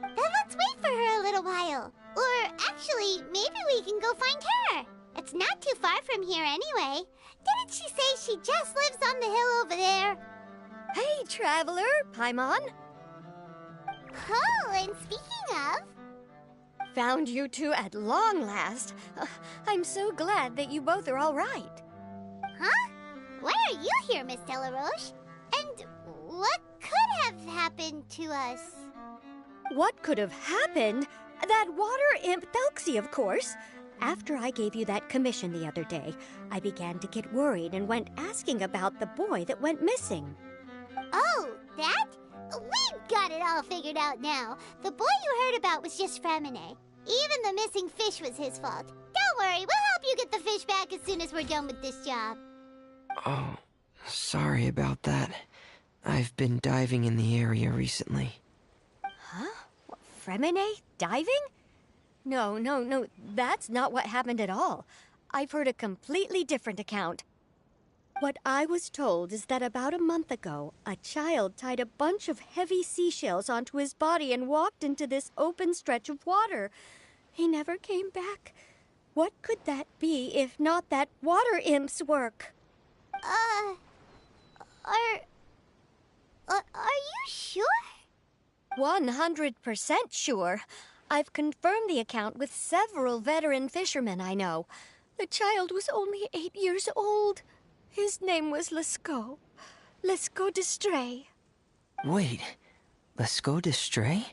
Then let's wait for her a little while. Or actually, maybe we can go find her. It's not too far from here anyway. Didn't she say she just lives on the hill over there? Hey, traveler, Paimon. Oh, and speaking of... Found you two at long last. I'm so glad that you both are all right. Huh? Why are you here, Miss Delaroche? And what could have happened to us? What could have happened? That water imp Thelxie, of course. After I gave you that commission the other day, I began to get worried and went asking about the boy that went missing. Oh, that? We've got it all figured out now. The boy you heard about was just Fremine. Even the missing fish was his fault. Don't worry, we'll help you get the fish back as soon as we're done with this job. Oh, sorry about that. I've been diving in the area recently. Huh? Fremine? Diving? No, that's not what happened at all. I've heard a completely different account. What I was told is that about a month ago, a child tied a bunch of heavy seashells onto his body and walked into this open stretch of water. He never came back. What could that be if not that water imp's work? Are you sure? 100% sure. I've confirmed the account with several veteran fishermen I know. The child was only 8 years old. His name was Lescaut. Lescaut de Stray. Wait, Lescaut de Stray?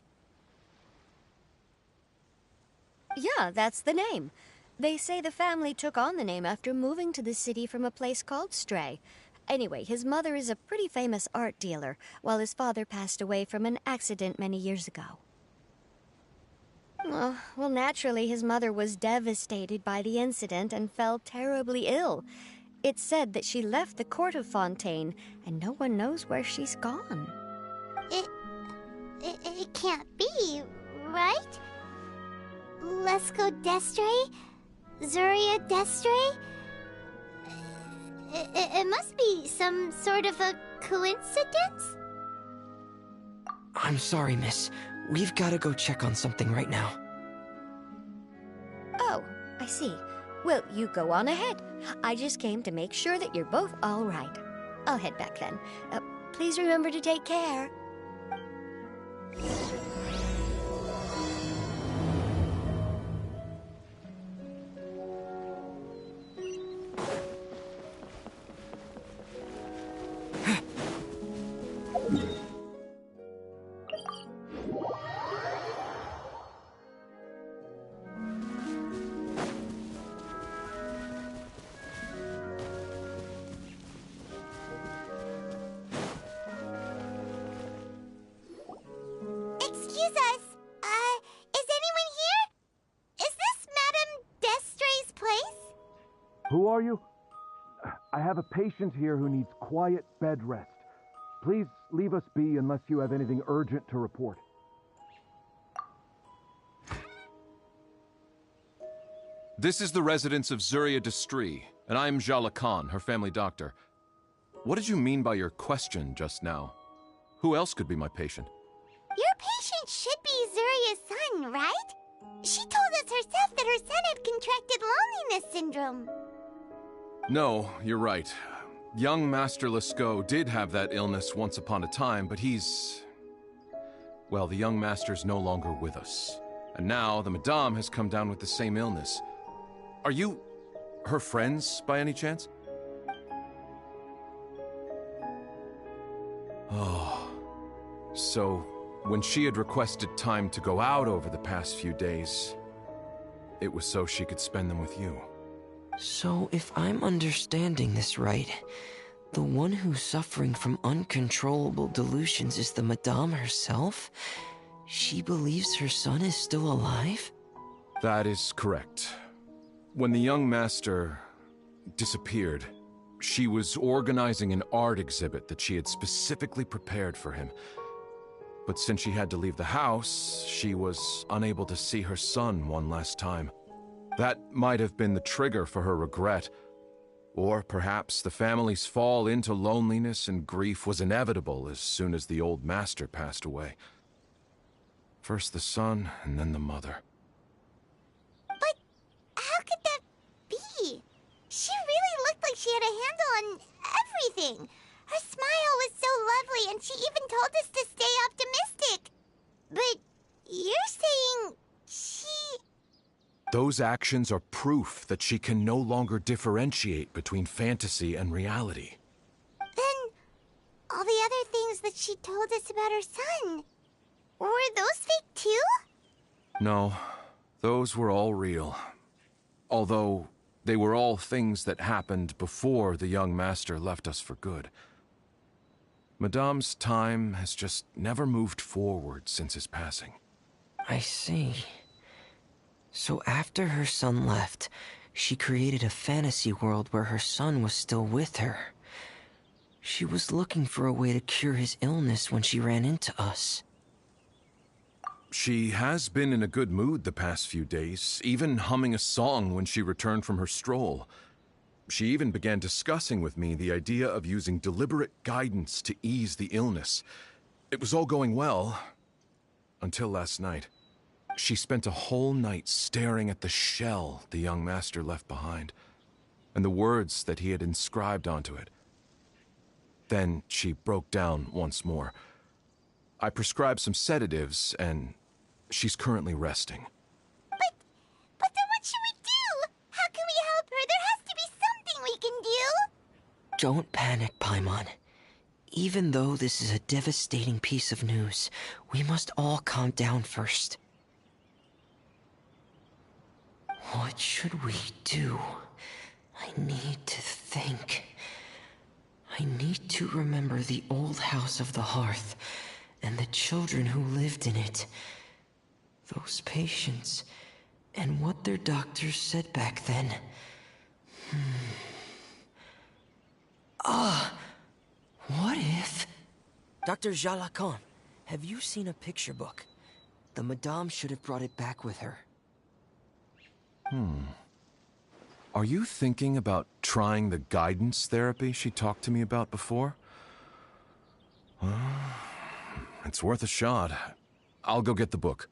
Yeah, that's the name. They say the family took on the name after moving to the city from a place called Stray. Anyway, his mother is a pretty famous art dealer, while his father passed away from an accident many years ago. Well, naturally, his mother was devastated by the incident and fell terribly ill. It's said that she left the court of Fontaine, and no one knows where she's gone. It can't be, right? Lescaut d'Estray? Zuria d'Estray? It must be some sort of a coincidence? I'm sorry, miss. We've got to go check on something right now. Oh, I see. Well, you go on ahead. I just came to make sure that you're both all right. I'll head back then. Please remember to take care. Excuse us. Is anyone here? Is this Madame d'Estray's place? Who are you? I have a patient here who needs quiet bed rest. Please leave us be unless you have anything urgent to report. This is the residence of Zuria d'Estray, and I'm Jala Khan, her family doctor. What did you mean by your question just now? Who else could be my patient? Your patient should be Zuria's son, right? She told us herself that her son had contracted loneliness syndrome. No, you're right. Young Master Lescaut did have that illness once upon a time, but well, the young master's no longer with us. And now the Madame has come down with the same illness. Are you her friends, by any chance? Oh, so when she had requested time to go out over the past few days, it was so she could spend them with you. So, if I'm understanding this right, the one who's suffering from uncontrollable delusions is the Madame herself? She believes her son is still alive? That is correct. When the young master disappeared, she was organizing an art exhibit that she had specifically prepared for him. But since she had to leave the house, she was unable to see her son one last time. That might have been the trigger for her regret. Or perhaps the family's fall into loneliness and grief was inevitable as soon as the old master passed away. First the son, and then the mother. But how could that be? She really looked like she had a handle on everything. Her smile was so lovely, and she even told us to stay optimistic. But you're saying she... Those actions are proof that she can no longer differentiate between fantasy and reality. Then, all the other things that she told us about her son, were those fake too? No, those were all real. Although, they were all things that happened before the young master left us for good. Madame's time has just never moved forward since his passing. I see. So after her son left, she created a fantasy world where her son was still with her. She was looking for a way to cure his illness when she ran into us. She has been in a good mood the past few days, even humming a song when she returned from her stroll. She even began discussing with me the idea of using deliberate guidance to ease the illness. It was all going well, until last night. She spent a whole night staring at the shell the young master left behind, and the words that he had inscribed onto it. Then she broke down once more. I prescribed some sedatives, and she's currently resting. But then what should we do? How can we help her? There has to be something we can do. Don't panic, Paimon. Even though this is a devastating piece of news, we must all calm down first. What should we do? I need to think. I need to remember the old house of the hearth and the children who lived in it. Those patients and what their doctors said back then. What if... Dr. Jalacan, have you seen a picture book? The Madame should have brought it back with her. Are you thinking about trying the guidance therapy she talked to me about before? It's worth a shot. I'll go get the book.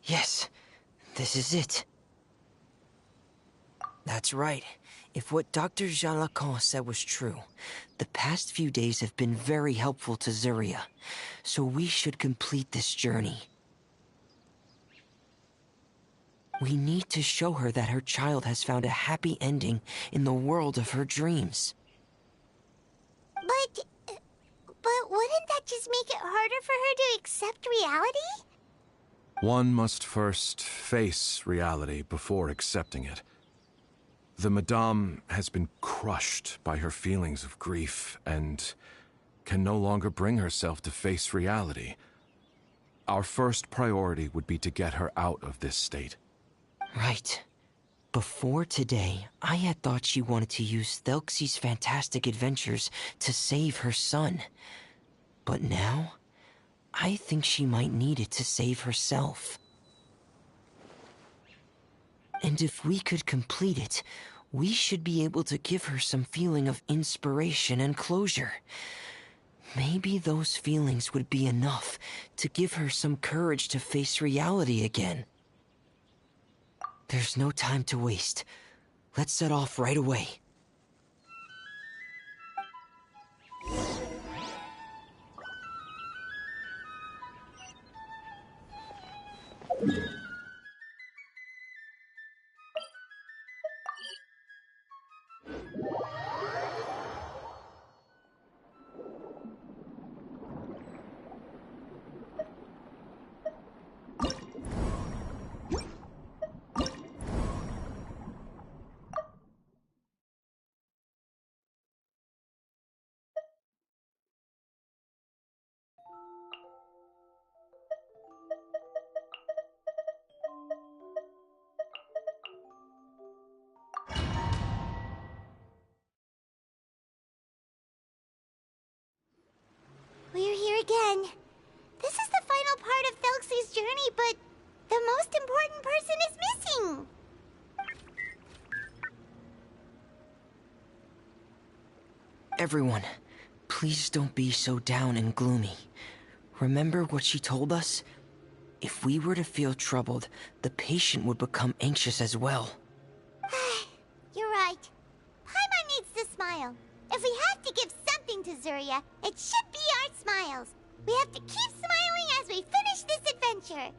Yes, this is it. That's right. If what Dr. Jalacan said was true, the past few days have been very helpful to Zuria, so we should complete this journey. We need to show her that her child has found a happy ending in the world of her dreams. But wouldn't that just make it harder for her to accept reality? One must first face reality before accepting it. The Madame has been crushed by her feelings of grief and can no longer bring herself to face reality. Our first priority would be to get her out of this state. Right. Before today, I had thought she wanted to use Thelxie's fantastic adventures to save her son. But now, I think she might need it to save herself. And if we could complete it, we should be able to give her some feeling of inspiration and closure. Maybe those feelings would be enough to give her some courage to face reality again. There's no time to waste. Let's set off right away. We're here again. This is the final part of Thelxie's journey, but the most important person is missing. Everyone, please don't be so down and gloomy. Remember what she told us? If we were to feel troubled, the patient would become anxious as well. You're right. Paimon needs to smile. If we have to give something to Zuria, it should be our smiles. We have to keep smiling as we finish this adventure.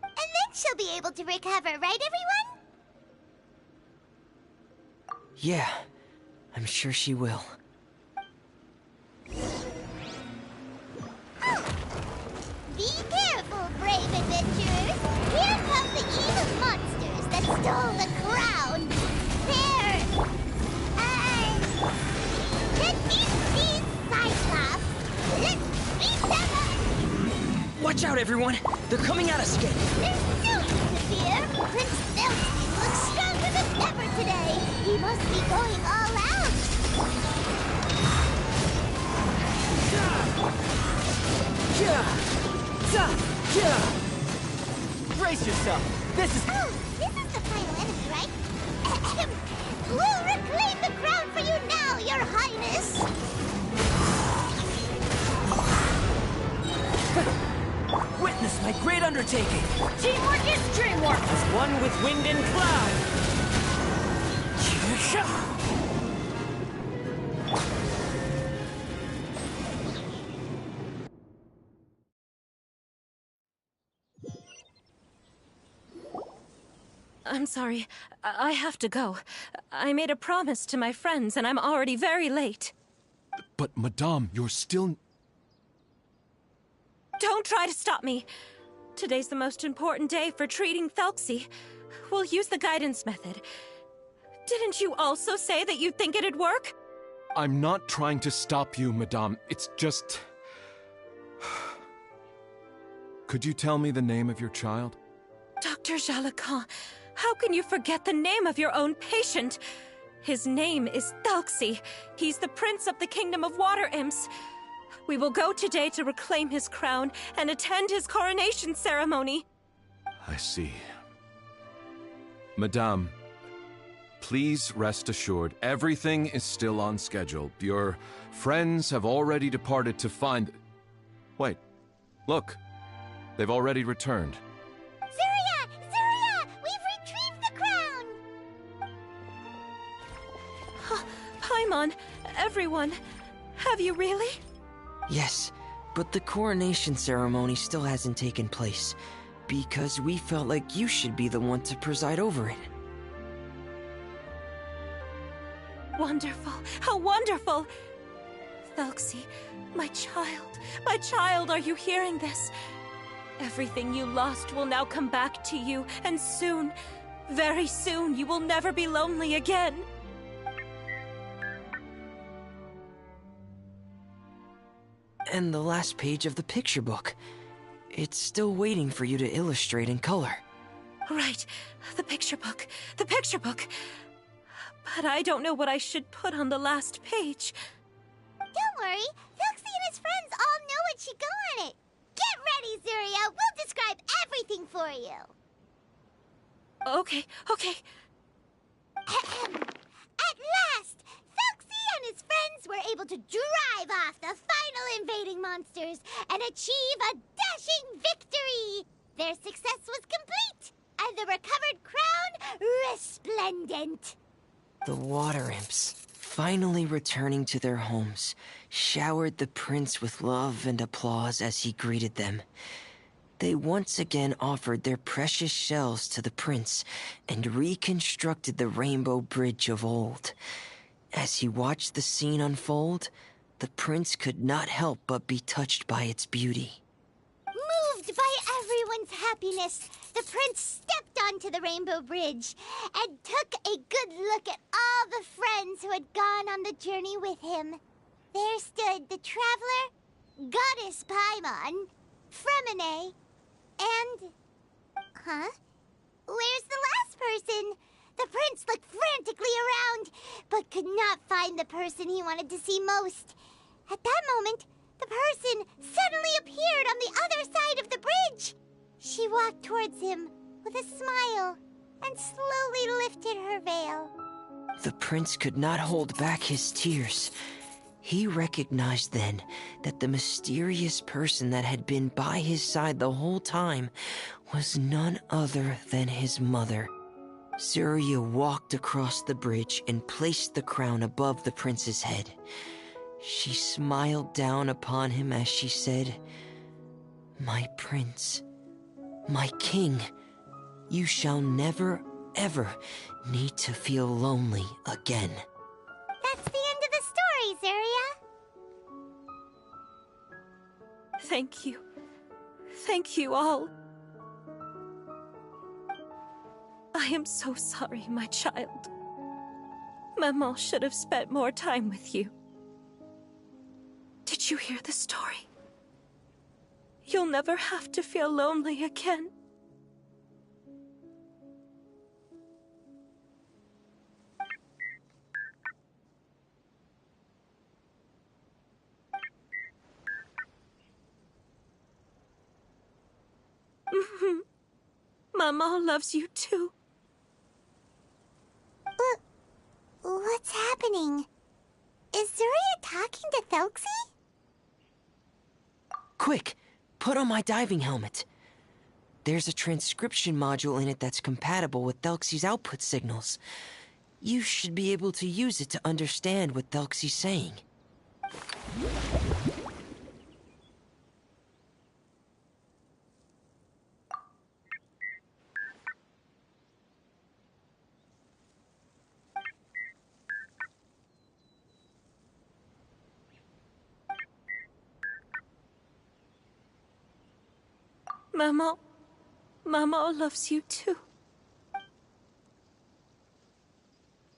And then she'll be able to recover, right everyone? Yeah, I'm sure she will. Be careful, brave adventurers! Here come the evil monsters that stole the crown! These Cyclops! Let's beat them up! Watch out, everyone! They're coming at us again! There's no need to fear! Prince Thelxie looks stronger than ever today! He must be going all out! Brace yourself! This is... Oh, this is the final enemy, right? We'll reclaim the crown for you now, Your Highness! taking. Teamwork is dreamwork! As one with wind and cloud. I'm sorry. I have to go. I made a promise to my friends, and I'm already very late. But, Madame, you're still... Don't try to stop me. Today's the most important day for treating Thelxie. We'll use the guidance method. Didn't you also say that you'd think it'd work? I'm not trying to stop you, Madame. It's just... Could you tell me the name of your child? Dr. Jalacan, how can you forget the name of your own patient? His name is Thelxie. He's the prince of the kingdom of water imps. We will go today to reclaim his crown and attend his coronation ceremony. I see. Madame, please rest assured, everything is still on schedule. Your friends have already departed to find... Wait, look. They've already returned. Zuria! Zuria! We've retrieved the crown! Paimon, everyone, have you really? Yes, but the coronation ceremony still hasn't taken place, because we felt like you should be the one to preside over it. Wonderful! How wonderful! Thelxie, my child, are you hearing this? Everything you lost will now come back to you, and soon, very soon, you will never be lonely again. And the last page of the picture book. It's still waiting for you to illustrate in color. Right, the picture book. But I don't know what I should put on the last page. Don't worry, Thelxie and his friends all know what should go on it. Get ready, Zuria. We'll describe everything for you. Okay. At last, Thelxie and his friends were able to drive off the final invading monsters and achieve a dashing victory. Their success was complete, and the recovered crown resplendent. The water imps, finally returning to their homes, showered the prince with love and applause as he greeted them. They once again offered their precious shells to the prince and reconstructed the rainbow bridge of old. As he watched the scene unfold, the prince could not help but be touched by its beauty. Moved by everyone's happiness, the prince stepped onto the rainbow bridge and took a good look at all the friends who had gone on the journey with him. There stood the traveler, Goddess Paimon, Fremine, and... Huh? Where's the last person? The prince looked frantically around, but could not find the person he wanted to see most. At that moment, the person suddenly appeared on the other side of the bridge. She walked towards him with a smile and slowly lifted her veil. The prince could not hold back his tears. He recognized then that the mysterious person that had been by his side the whole time was none other than his mother. Zuria walked across the bridge and placed the crown above the prince's head. She smiled down upon him as she said, "My prince, my king, you shall never, ever need to feel lonely again." That's the end of the story, Zuria. Thank you. Thank you all. I am so sorry, my child. Maman should have spent more time with you. Did you hear the story? You'll never have to feel lonely again. Maman loves you too. What's happening? Is Zuria talking to Thelxie? Quick, put on my diving helmet. There's a transcription module in it that's compatible with Thelxie's output signals. You should be able to use it to understand what Thelxie's saying. Mama loves you too.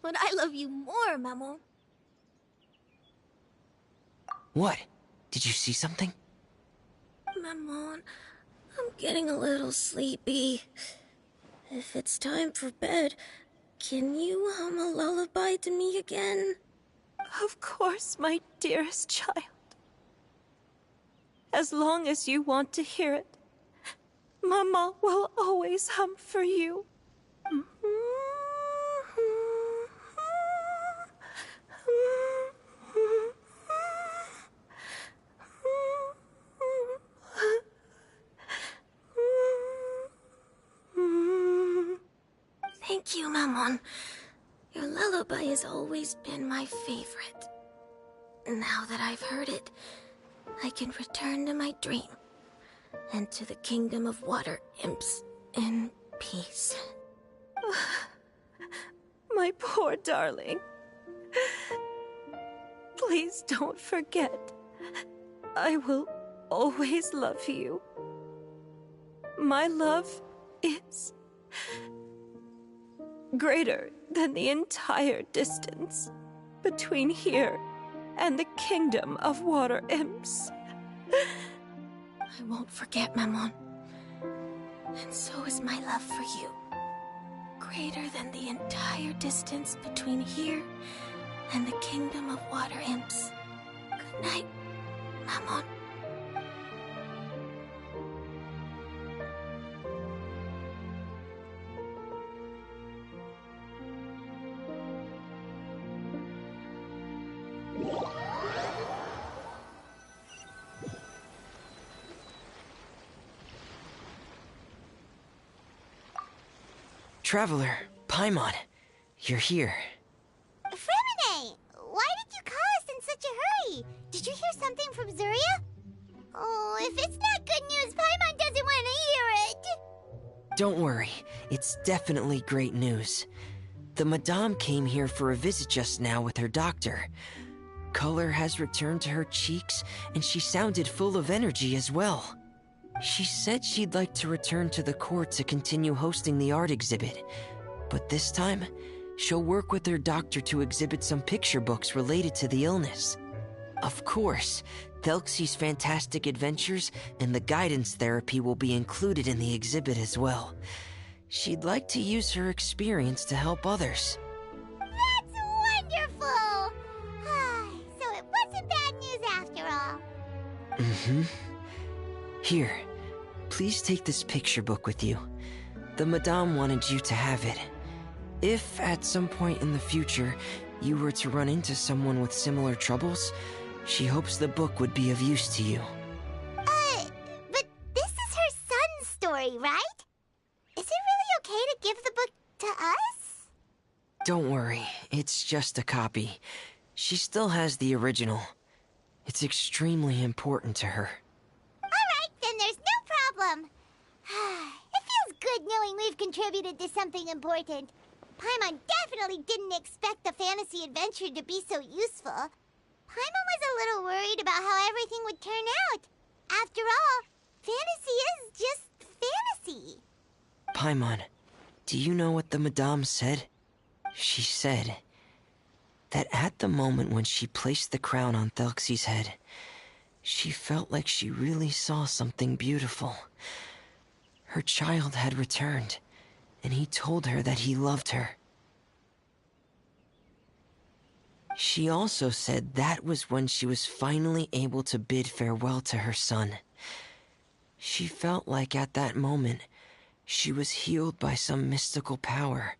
But I love you more, Maman. What? Did you see something? Maman, I'm getting a little sleepy. If it's time for bed, can you hum a lullaby to me again? Of course, my dearest child. As long as you want to hear it, Mama will always hum for you. Thank you, Maman. Your lullaby has always been my favorite. Now that I've heard it, I can return to my dream and to the kingdom of water imps in peace. My poor darling. Please don't forget. I will always love you. My love is greater than the entire distance between here and the kingdom of water imps. I won't forget, Maman. And so is my love for you. Greater than the entire distance between here and the kingdom of water imps. Good night, Maman. Traveler, Paimon, you're here. Fremine! Why did you call us in such a hurry? Did you hear something from Zuria? Oh, if it's not good news, Paimon doesn't want to hear it! Don't worry, it's definitely great news. The Madame came here for a visit just now with her doctor. Color has returned to her cheeks, and she sounded full of energy as well. She said she'd like to return to the court to continue hosting the art exhibit. But this time, she'll work with her doctor to exhibit some picture books related to the illness. Of course, Thelxie's fantastic adventures and the guidance therapy will be included in the exhibit as well. She'd like to use her experience to help others. That's wonderful! So it wasn't bad news after all. Mm-hmm. Here, please take this picture book with you. The Madame wanted you to have it. If, at some point in the future, you were to run into someone with similar troubles, she hopes the book would be of use to you. But this is her son's story, right? Is it really okay to give the book to us? Don't worry, it's just a copy. She still has the original. It's extremely important to her. Then there's no problem. It feels good knowing we've contributed to something important. Paimon definitely didn't expect the fantasy adventure to be so useful. Paimon was a little worried about how everything would turn out. After all, fantasy is just fantasy. Paimon, do you know what the Madame said? She said that at the moment when she placed the crown on Thelxie's head, she felt like she really saw something beautiful. Her child had returned, and he told her that he loved her. She also said that was when she was finally able to bid farewell to her son. She felt like at that moment, she was healed by some mystical power,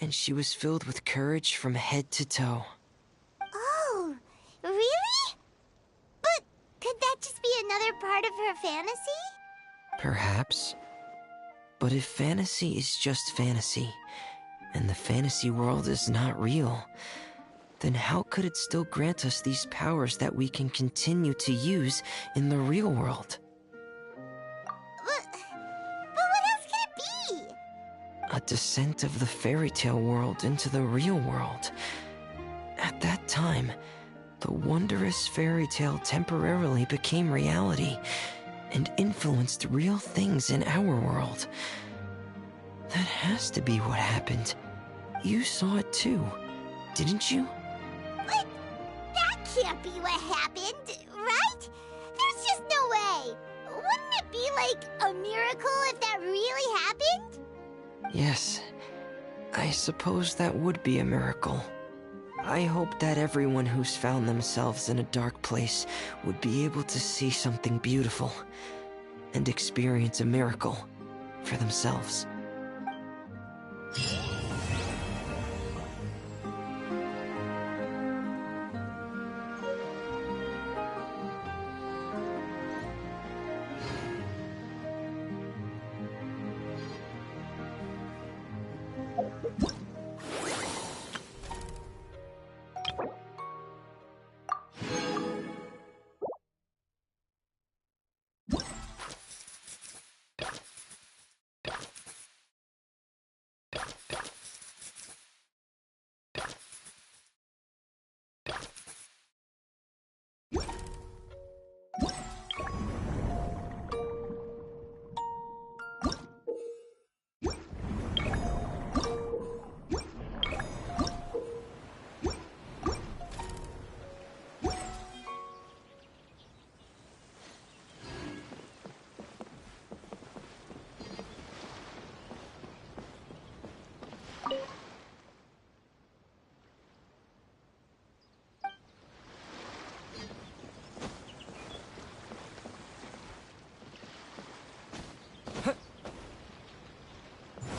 and she was filled with courage from head to toe. Oh, really? But could that just be another part of her fantasy? Perhaps. But if fantasy is just fantasy, and the fantasy world is not real, then how could it still grant us these powers that we can continue to use in the real world? But what else could it be? A descent of the fairy tale world into the real world. At that time, the wondrous fairy tale temporarily became reality and influenced real things in our world. That has to be what happened. You saw it too, didn't you? What? That can't be what happened, right? There's just no way. Wouldn't it be like a miracle if that really happened? Yes, I suppose that would be a miracle. I hope that everyone who's found themselves in a dark place would be able to see something beautiful and experience a miracle for themselves.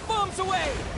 Bombs away!